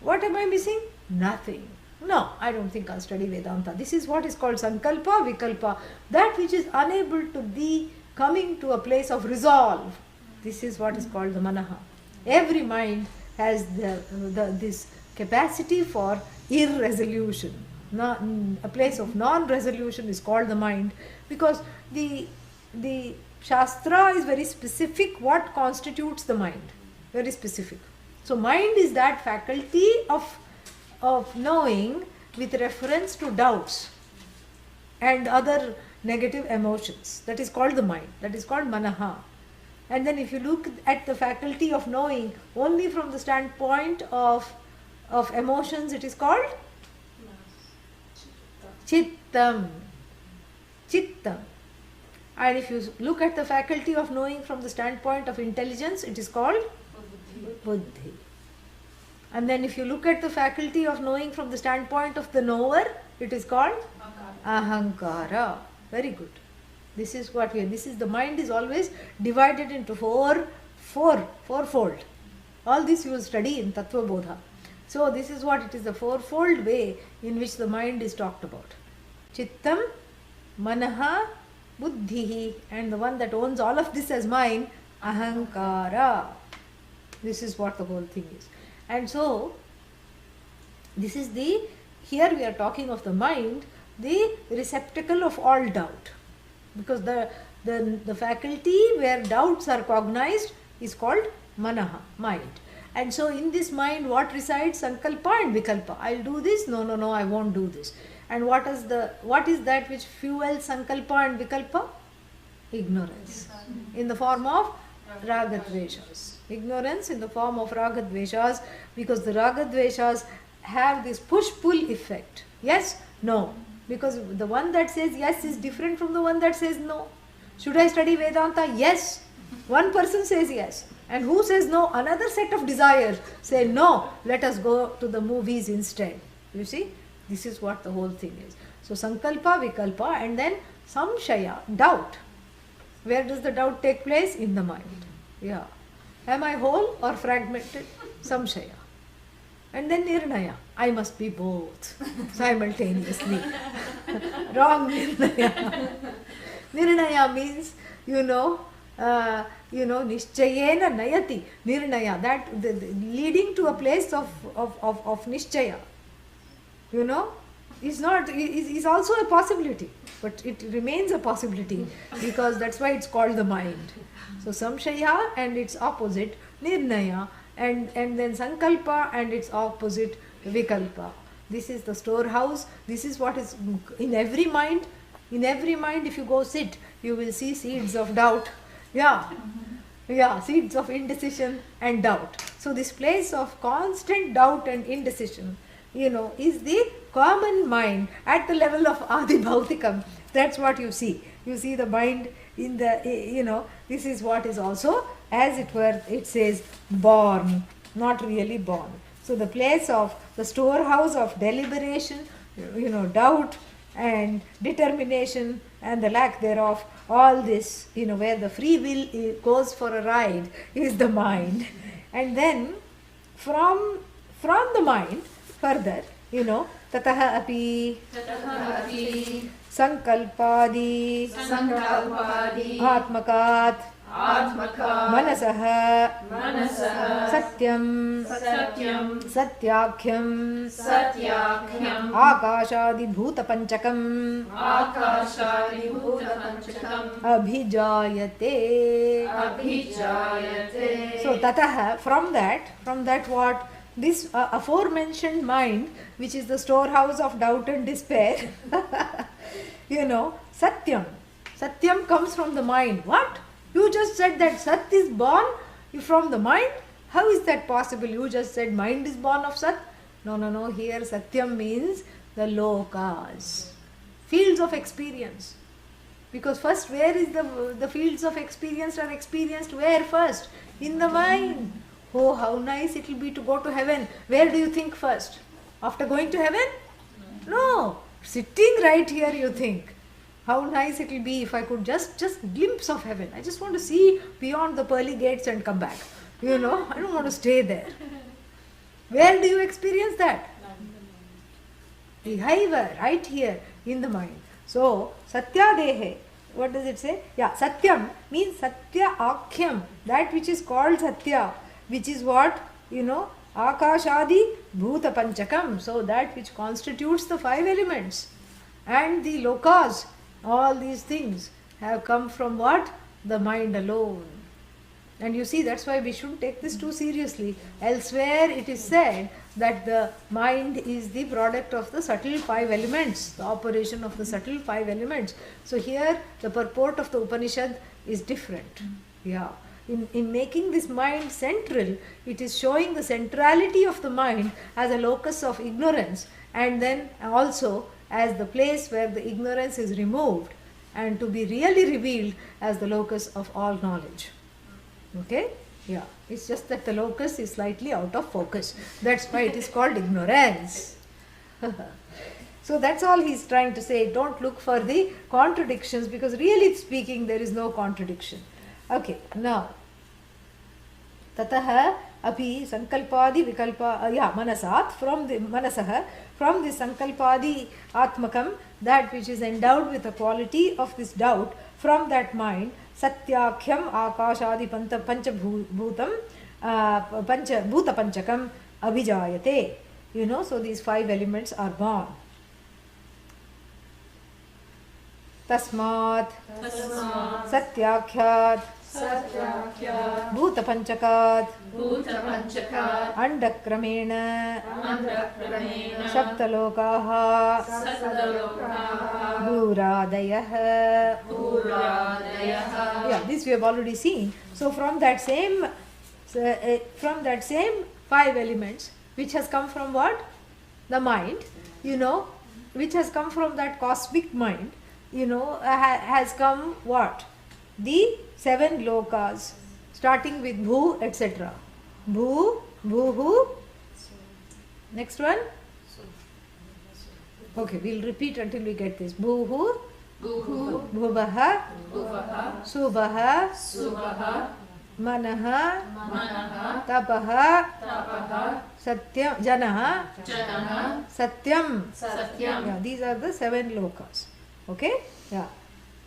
what am I missing? Nothing. No, I don't think I'll study Vedanta. This is what is called sankalpa, vikalpa. That which is unable to be coming to a place of resolve. This is what is called the manaha. Every mind has this capacity for irresolution. A place of non-resolution is called the mind, because the Shastra is very specific what constitutes the mind. Very specific. So mind is that faculty of knowing with reference to doubts and other negative emotions. That is called the mind. That is called manaha. And then if you look at the faculty of knowing only from the standpoint of of emotions, it is called Chittam. Chittam. And if you look at the faculty of knowing from the standpoint of intelligence, it is called Buddhi. And then if you look at the faculty of knowing from the standpoint of the knower, it is called Ahankara. Very good. This is what this is, the mind is always divided into fourfold. All this you will study in Tattva Bodha. So this is what it is, the fourfold way in which the mind is talked about. Chittam, Manaha, Buddhihi, and the one that owns all of this as mine, Ahankara. This is what the whole thing is. And so, this is here we are talking of the mind, the receptacle of all doubt. Because the faculty where doubts are cognized is called Manaha, mind. And so in this mind what resides? Sankalpa and Vikalpa. I'll do this, no, I won't do this. And what is that which fuels Sankalpa and Vikalpa? Ignorance. In the form of Ragadveshas. Ignorance in the form of Ragadveshas, because the Ragadveshas have this push-pull effect. Yes, no. Because the one that says yes is different from the one that says no. Should I study Vedanta? Yes. One person says yes. And who says no? Another set of desires say no, let us go to the movies instead. You see? This is what the whole thing is. So Sankalpa, Vikalpa, and then Samshaya, doubt. Where does the doubt take place? In the mind. Yeah. Am I whole or fragmented? Samshaya. And then Nirnaya. I must be both simultaneously. Wrong Nirnaya. Nirnaya means, Nishchayena Nayati. Nirnaya, that leading to a place of Nishchaya. Is also a possibility, but it remains a possibility because that's why it's called the mind. So Samshaya and its opposite Nirnaya, and then Sankalpa and its opposite Vikalpa. This is the storehouse. This is what is in every mind. In every mind, if you go sit, you will see seeds of doubt. Yeah, seeds of indecision and doubt. So this place of constant doubt and indecision, is the common mind at the level of Adi Bhautikam. That's what you see. You see the mind in the, this is what is also, as it were, it says born, not really born. So the place of the storehouse of deliberation, doubt and determination and the lack thereof, all this, where the free will goes for a ride, is the mind. And then from the mind, further, tataha api sankalpadi atmakat manasaha satyam satyakhyam akashadi bhuta panchakam abhijayate. So tataha, from that what? This aforementioned mind, which is the storehouse of doubt and despair, Satyam. Satyam comes from the mind. What? You just said that Sat is born from the mind? How is that possible? You just said mind is born of Sat? No. Here Satyam means the lokas, fields of experience. Because first, where is the fields of experience are experienced? Where first? In the mind. Oh, how nice it will be to go to heaven. Where do you think first? After going to heaven? No. Sitting right here you think. How nice it will be if I could just glimpse of heaven. I just want to see beyond the pearly gates and come back. I don't want to stay there. Where do you experience that? Behaiva, right here in the mind. So, Satya Dehe. What does it say? Yeah, Satyam means Satya Akhyam. That which is called Satya. Which is what? Akashadi Bhuta Panchakam. So that which constitutes the 5 elements. And the lokas, all these things have come from what? The mind alone. And you see, that's why we shouldn't take this too seriously. Elsewhere it is said that the mind is the product of the subtle 5 elements, the operation of the subtle 5 elements. So here the purport of the Upanishad is different. Yeah. in making this mind central, it is showing the centrality of the mind as a locus of ignorance, and then also as the place where the ignorance is removed and to be really revealed as the locus of all knowledge. Okay? Yeah. It's just that the locus is slightly out of focus. That's why it is called ignorance. So that's all he's trying to say. Don't look for the contradictions, because really speaking there is no contradiction. Okay, now tatah api sankalpadi vikalpa manasat, from the manasah, from the sankalpadi atmakam, that which is endowed with the quality of this doubt, from that mind satyakhyam akashadi pancha bhutam pancha bhuta panchakam abhijayate. You know, so these 5 elements are born. तस्मात् सत्याख्यात् भूतपञ्चकात् अण्डक्रमेण सप्तलोकाः भूरादयः. Yeah, this we have already seen. So from that same 5 elements, which has come from what? The mind, you know, which has come from that cosmic mind, you know, has come what? The 7 lokas, starting with Bhu, etc. Bhu, Bhuhu. Next one? Okay, we'll repeat until we get this. Bhuhu, Bhuvaha, Subhaha, Manaha, Tapaha, Satyam, Janaha, Satyam. Yeah, these are the 7 lokas. Okay? Yeah.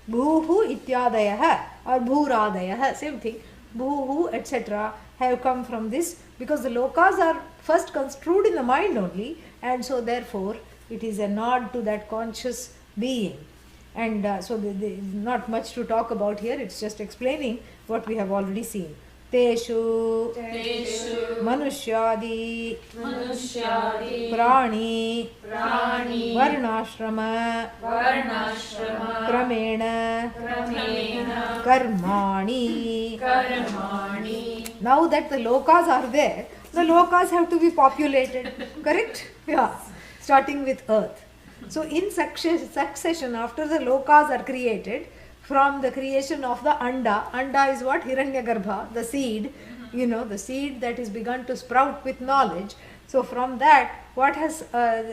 Bhuhu ityadayah or bhuradayah, same thing. Bhuhu, etc. have come from this, because the lokas are first construed in the mind only, and so therefore it is a nod to that conscious being. And so there is not much to talk about here, it's just explaining what we have already seen. Teshu Manushyadi Prani Varnashrama Kramena Karmani. Now that the lokas are there, the lokas have to be populated, correct? Yeah, starting with earth. So in succession, after the lokas are created, from the creation of the anda is what? Hiranyagarbha, the seed, you know, the seed that is begun to sprout with knowledge. So from that, what has,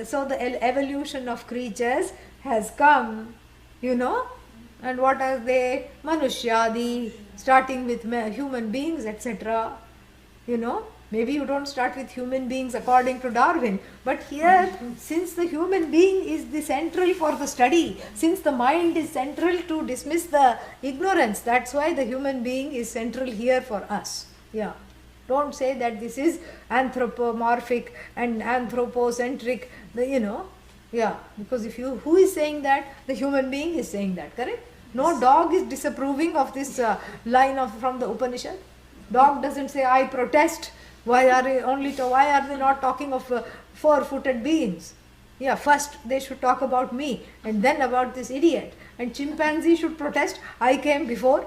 so the evolution of creatures has come, you know, and what are they? Manushyadi, starting with human beings, etc. You know, maybe you don't start with human beings according to Darwin, but here, since the human being is the central for the study, since the mind is central to dismiss the ignorance, that's why the human being is central here for us. Yeah. Don't say that this is anthropomorphic and anthropocentric, you know. Yeah, because if you, who is saying that? The human being is saying that, correct? No dog is disapproving of this line from the Upanishad. Dog doesn't say, I protest. Why are they not talking of 4-footed beings? Yeah, first they should talk about me and then about this idiot. And chimpanzee should protest, I came before.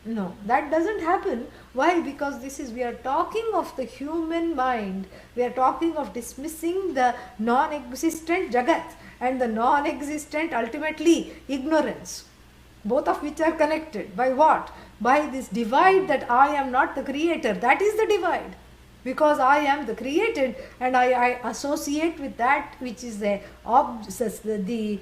No, that doesn't happen. Why? Because we are talking of the human mind. We are talking of dismissing the non-existent Jagat and the non-existent, ultimately, ignorance. Both of which are connected. By what? By this divide that I am not the creator. That is the divide. Because I am the created and I associate with that which is as the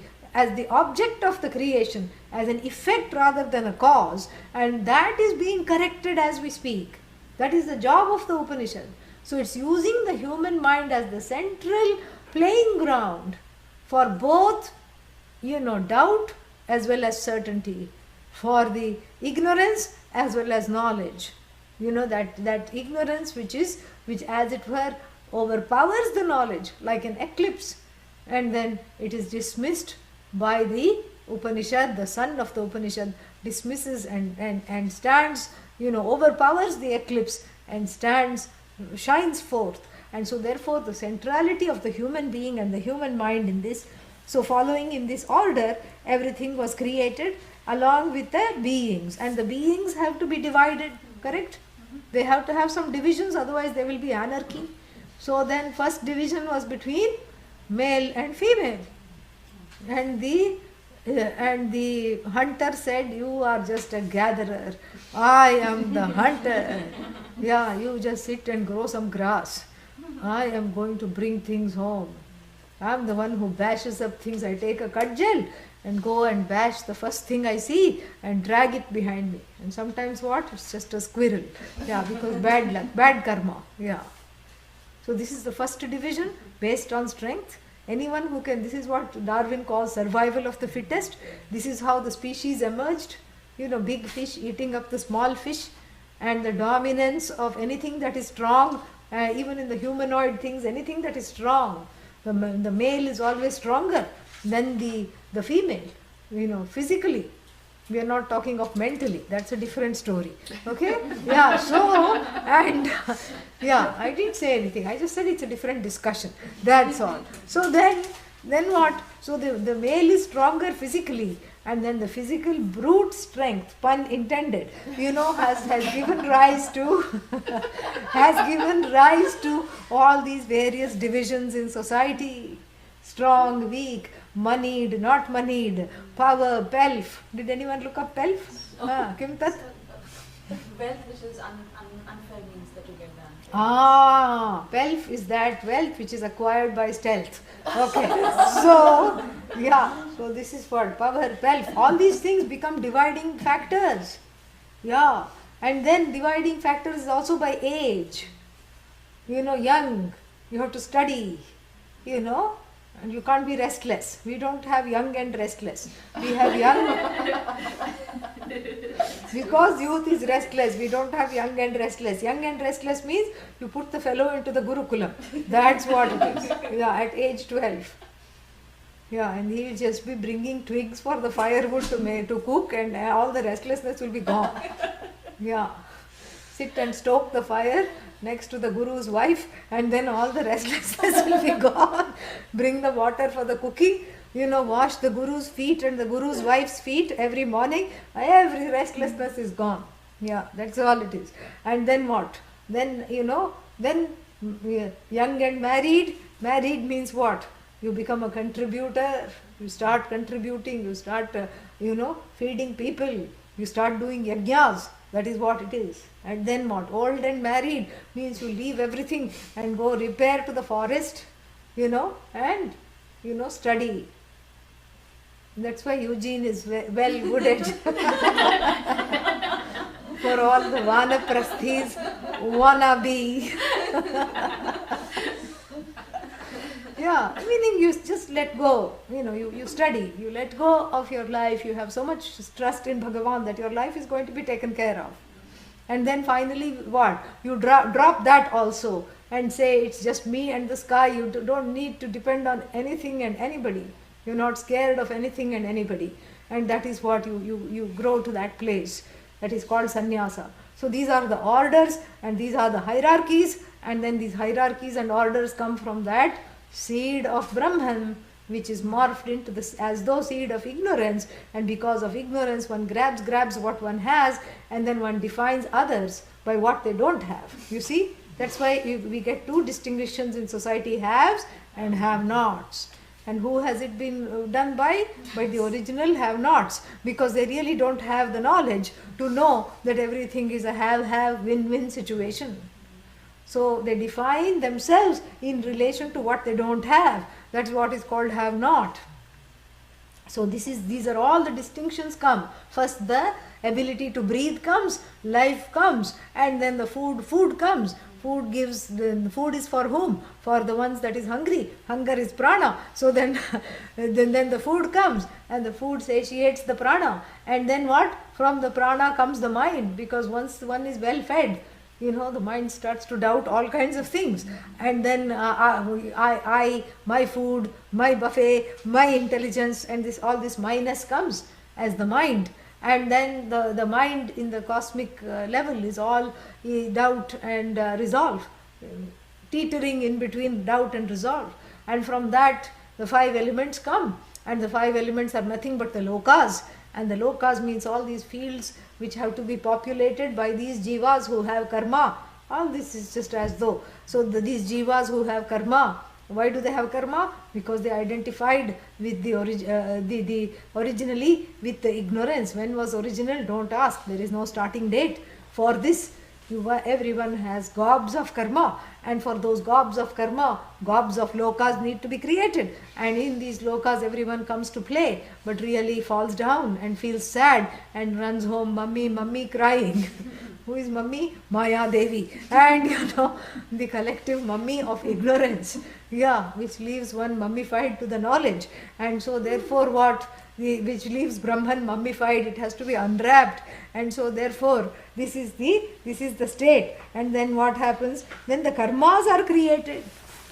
object of the creation, as an effect rather than a cause, and that is being corrected as we speak. That is the job of the Upanishad. So it's using the human mind as the central playing ground for both, you know, doubt as well as certainty, for the ignorance as well as knowledge. You know, that ignorance which as it were overpowers the knowledge like an eclipse, and then it is dismissed by the Upanishad. The son of the Upanishad dismisses and stands, you know, overpowers the eclipse and shines forth. And so therefore the centrality of the human being and the human mind in this, so following in this order, everything was created along with the beings, and the beings have to be divided. correct? They have to have some divisions, otherwise there will be anarchy. So then first division was between male and female. And the hunter said, you are just a gatherer. I am the hunter. Yeah, you just sit and grow some grass. I am going to bring things home. I am the one who bashes up things. I take a cudgel and go and bash the first thing I see and drag it behind me. And sometimes what? It's just a squirrel. Yeah, because bad luck, bad karma. Yeah. So this is the first division based on strength. Anyone who can, this is what Darwin calls survival of the fittest. This is how the species emerged. Big fish eating up the small fish, and the dominance of anything that is strong, even in the humanoid things, anything that is strong. The male is always stronger than the female, physically. We are not talking of mentally. That's a different story. Okay? Yeah, so, and, yeah, I didn't say anything. I just said it's a different discussion. That's all. So then what? So the male is stronger physically, and then the physical brute strength, pun intended, has given rise to, all these various divisions in society. Strong, weak, moneyed, not moneyed, power, pelf. Did anyone look up pelf? Kim tat? Wealth which is unfair means that you get done. Pelf is that wealth which is acquired by stealth. Okay. So, yeah. So this is what power, pelf. All these things become dividing factors. Yeah. And then dividing factors is also by age. Young, you have to study, and you can't be restless. We don't have young and restless. We have young because youth is restless. We don't have young and restless. Young and restless means you put the fellow into the Gurukulam. That's what it is. Yeah, at age 12. Yeah, and he will just be bringing twigs for the firewood to cook, and all the restlessness will be gone. Yeah. Sit and stoke the fire next to the Guru's wife, and then all the restlessness will be gone. Bring the water for the cooking, wash the Guru's feet and the Guru's wife's feet every morning. Every restlessness is gone. Yeah, that's all it is. And then what? Then, young and married. Married means what? You become a contributor. You start contributing. You start, feeding people. You start doing yajnas. That is what it is. And then what? Old and married means you leave everything and go repair to the forest, and, study. That's why Eugene is well wooded for all the vanaprasthis wannabe. Yeah, meaning you just let go, you study, you let go of your life, you have so much trust in Bhagavan that your life is going to be taken care of. And then finally what? You drop that also and say it's just me and the sky, you don't need to depend on anything and anybody. You're not scared of anything and anybody. And that is what you grow to that place. That is called sannyasa. So these are the orders and these are the hierarchies, and then these hierarchies and orders come from that seed of Brahman, which is morphed into this as though seed of ignorance, and because of ignorance one grabs what one has, and then one defines others by what they don't have. You see, that's why we get two distinctions in society: haves and have-nots. And who has it been done by? By the original have-nots, because they really don't have the knowledge to know that everything is a have-have, win-win situation. So they define themselves in relation to what they don't have. That's what is called have-not. So these are all the distinctions come. First the ability to breathe comes, life comes, and then the food comes. Food is for whom? For the ones that is hungry. Hunger is prana. So then the food comes, and the food satiates the prana. And then what? From the prana comes the mind, because once one is well fed, the mind starts to doubt all kinds of things. And then my food, my buffet, my intelligence, and all this minus comes as the mind. And then the mind in the cosmic level is all doubt and resolve, teetering in between doubt and resolve. And from that the 5 elements come, and the 5 elements are nothing but the lokas. and the lokas means all these fields which have to be populated by these jivas who have karma. All this is just as though. So these jivas who have karma, why do they have karma? Because they identified with the originally with the ignorance. When was original? Don't ask. There is no starting date for this. Everyone has gobs of karma, and for those gobs of karma, gobs of lokas need to be created, and in these lokas everyone comes to play, but really falls down and feels sad and runs home, mummy crying. Who is mummy? Maya Devi. And the collective mummy of ignorance, which leaves one mummified to the knowledge. And so therefore which leaves Brahman mummified, it has to be unwrapped. And so therefore this is the state. And then what happens? Then the karmas are created,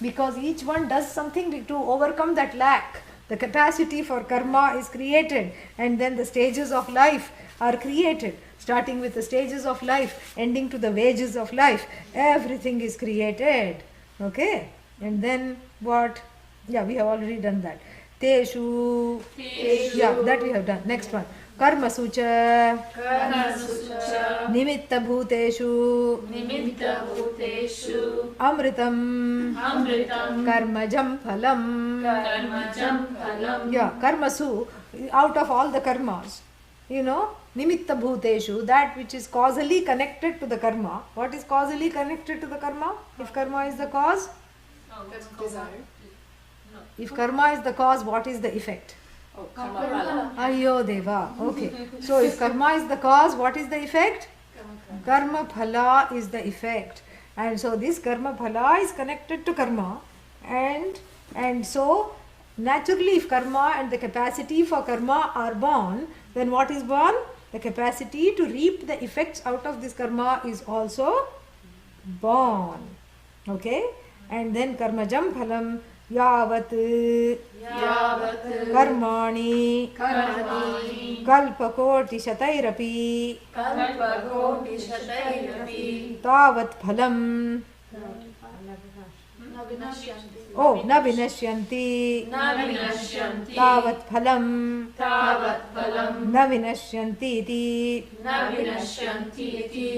because each one does something to overcome that lack. The capacity for karma is created, and then the stages of life are created, starting with the stages of life, ending to the wages of life. Everything is created. Okay? And then what? Yeah, we have already done that. Teshu. Yeah, that we have done. Next one. Karmasu cha. Nimitta bhuteshu. Amritam. Karmajam phalam. Yeah, karmasu, out of all the karmas, nimitta bhuteshu, that which is causally connected to the karma. What is causally connected to the karma? If karma is the cause? That's desire. If karma is the cause, what is the effect? Oh, karma phala. Ayyo deva. Okay. So if karma is the cause, what is the effect? Karma phala is the effect. And so this karma phala is connected to karma. And so naturally, if karma and the capacity for karma are born, then what is born? The capacity to reap the effects out of this karma is also born. Okay? And then karmajam phalam yavat karmani kalpakoti shatairapi tavat phalam na vinashyanti tavat phalam na vinashyanti iti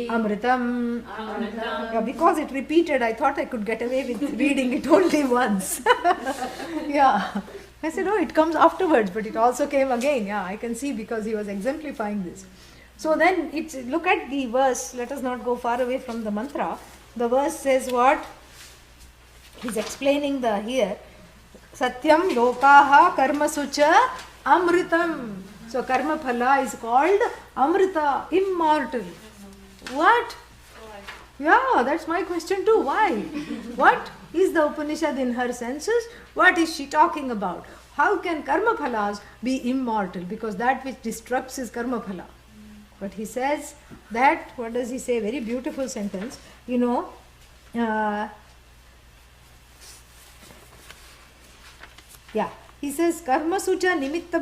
amritam. Yeah, because it repeated, I thought I could get away with reading it only once. Yeah, I said, it comes afterwards, but it also came again. Yeah, I can see, because he was exemplifying this. So then look at the verse. Let us not go far away from the mantra. The verse says what? He's explaining here. Satyam lokaha karmasucha amritam. So karma phala is called amrita, immortal. What? Yeah, that's my question too. Why? What is the Upanishad in her senses? What is she talking about? How can karma phalas be immortal? Because that which destructs is karma phala. But he says that, what does he say? Very beautiful sentence. He says karma sucha nimitta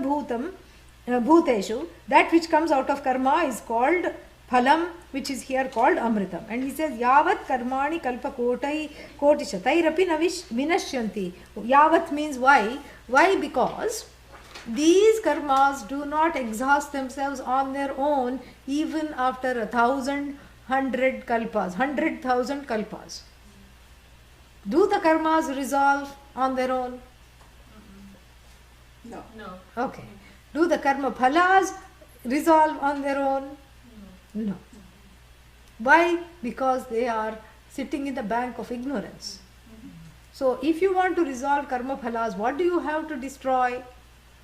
bhuteshu, that which comes out of karma is called phalam, which is here called amritam. And he says yavat karmani kalpa koti shatairapi vinashyanti. Yavat means why? Why? Because these karmas do not exhaust themselves on their own even after 1,000 kalpas. Do the karmas resolve on their own? No. Okay. Do the karma phalas resolve on their own? No. Why? Because they are sitting in the bank of ignorance. So if you want to resolve karma phalas, what do you have to destroy?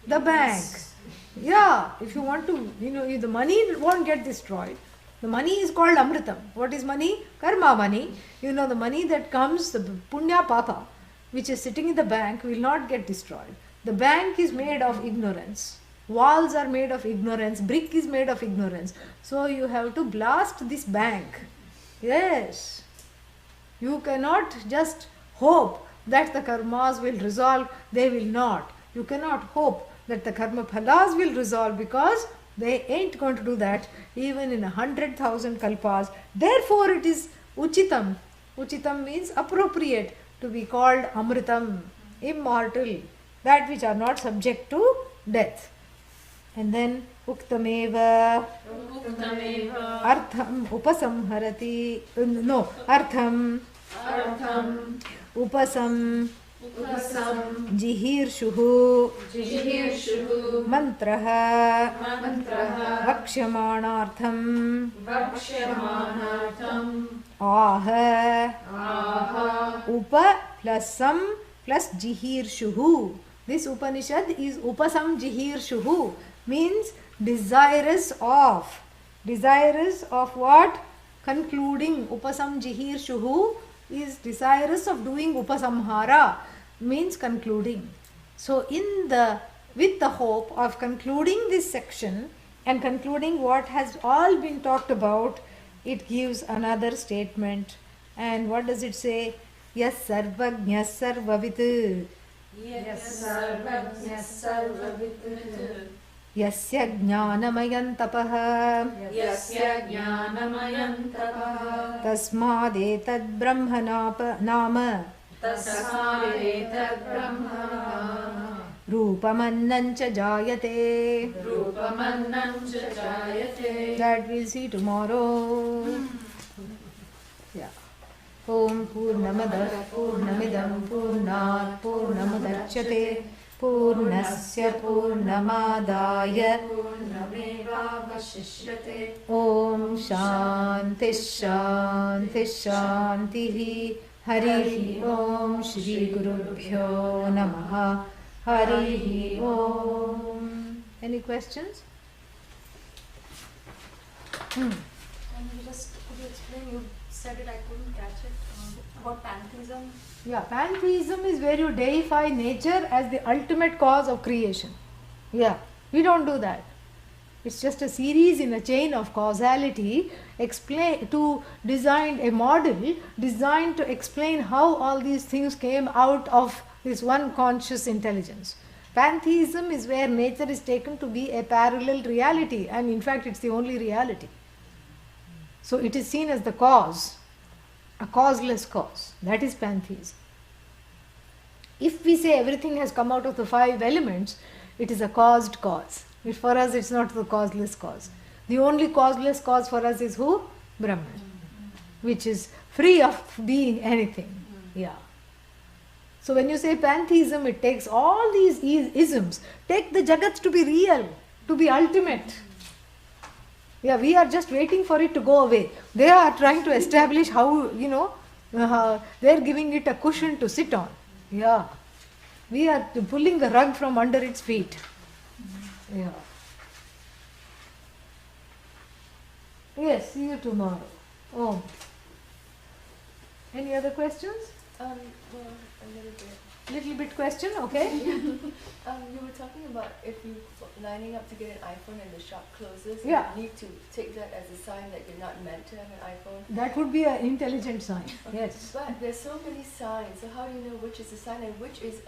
The bank. Yeah. If you want to, the money won't get destroyed. The money is called amritam. What is money? Karma money. The money that comes, the punya papa, which is sitting in the bank, will not get destroyed. The bank is made of ignorance. Walls are made of ignorance. Brick is made of ignorance. So you have to blast this bank. Yes. You cannot just hope that the karmas will resolve. They will not. You cannot hope that the karma phalas will resolve, because they ain't going to do that even in 100,000 kalpas. Therefore it is uchitam. Uchitam means appropriate to be called amritam, immortal, that which are not subject to death. And then uktameva Uktameva artham upasamharati. No, artham Artham upasam Upasam jihirshuhu Jihirshuhu mantraha Mantraha vakshamanartham Vakshamanartham aha Aha upa plus sam plus jihirshuhu. This Upanishad is upasam jihirshuhu, means desirous of. Desirous of what? Concluding. Upasam jihirshuhu is desirous of doing upasamhara, means concluding. So with the hope of concluding this section and concluding what has all been talked about, it gives another statement. And what does it say? Yas sarvajñas sarvavit Yes Sarvajñas Sarvavit yasya jnanamayam tapah Yasya Jnanamayam Tapah tasmadetad brahmanapa nama Tasmadetat Brahma rupamannancha jayate. Rupamannam Jayate. That we'll see tomorrow. Yeah. Om Purnamada Purnamidam Purnat Purnamudachyate Purnasya Purnamadaya Purnameva Vashishyate. Om Shanti Shanti Shanti Hari Om Shri Gurubhyo Namaha Hari Om. Any questions? And could you explain, you said it, I couldn't catch it, about pantheism? Yeah, pantheism is where you deify nature as the ultimate cause of creation. Yeah, we don't do that. It's just a series in a chain of causality designed a model designed to explain how all these things came out of this one conscious intelligence. Pantheism is where nature is taken to be a parallel reality, and in fact it's the only reality. So it is seen as the cause, a causeless cause. That is pantheism. If we say everything has come out of the five elements, it is a caused cause. For us, it's not the causeless cause. The only causeless cause for us is who? Brahman, which is free of being anything. Yeah. So when you say pantheism, it takes all these isms. Take the Jagat to be real, to be ultimate. Yeah, we are just waiting for it to go away. They are trying to establish how, they are giving it a cushion to sit on. Yeah. We are pulling the rug from under its feet. Yeah. Yes, see you tomorrow. Oh. Any other questions? Well, a little bit. Little bit question, okay? You were talking about if you lining up to get an iPhone and the shop closes, Yeah. you need to take that as a sign that you're not meant to have an iPhone. That would be an intelligent sign. Yes. But there's so many signs, so how do you know which is a sign and which is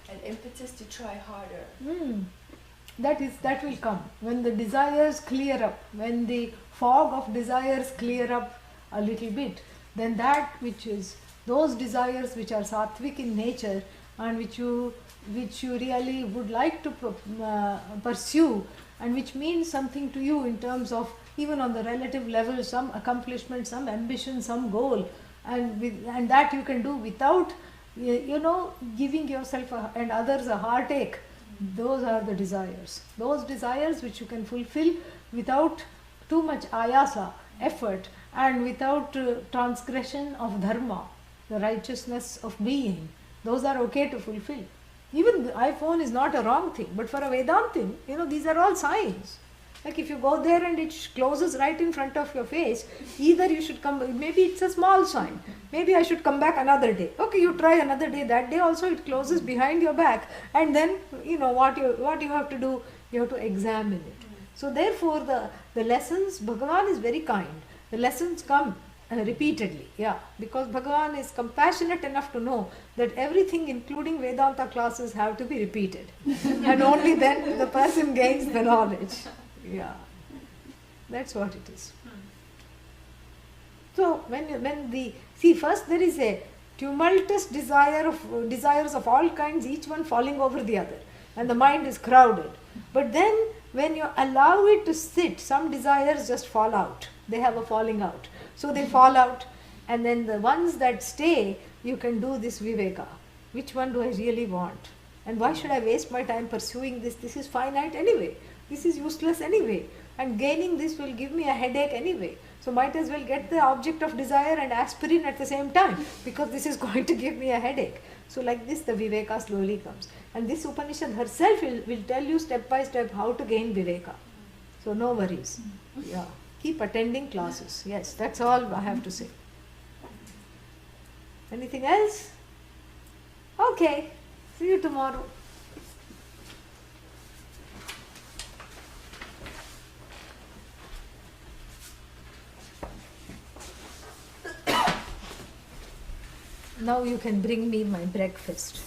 an impetus to try harder? That will come when the desires clear up, when the fog of desires clear up a little bit. Then that which is those desires which are sattvic in nature and which you really would like to pursue and which means something to you in terms of even on the relative level, some accomplishment, some ambition, some goal, and that you can do without giving yourself and others a heartache. Those are the desires. Those desires which you can fulfill without too much ayasa, effort, and without transgression of dharma, the righteousness of being. Those are okay to fulfill. Even the iPhone is not a wrong thing, but for a Vedantin, these are all signs. Like if you go there and it closes right in front of your face, either you should come, maybe it's a small sign, maybe I should come back another day. Okay, you try another day, that day also it closes behind your back, and then what you have to do, you have to examine it. So therefore the lessons, Bhagavan is very kind. The lessons come repeatedly, because Bhagavan is compassionate enough to know that everything including Vedanta classes have to be repeated and only then the person gains the knowledge. Yeah, that's what it is. So first there is a tumultuous desires of all kinds, each one falling over the other, and the mind is crowded. But then when you allow it to sit, some desires just fall out. They have a falling out. So they fall out, and then the ones that stay, you can do this viveka. Which one do I really want? And why should I waste my time pursuing this? This is finite anyway. This is useless anyway. And gaining this will give me a headache anyway. So might as well get the object of desire and aspirin at the same time, because this is going to give me a headache. So like this the viveka slowly comes. And this Upanishad herself will tell you step by step how to gain viveka. So no worries. Yeah. Keep attending classes. Yes, that's all I have to say. Anything else? Okay. See you tomorrow. Now you can bring me my breakfast.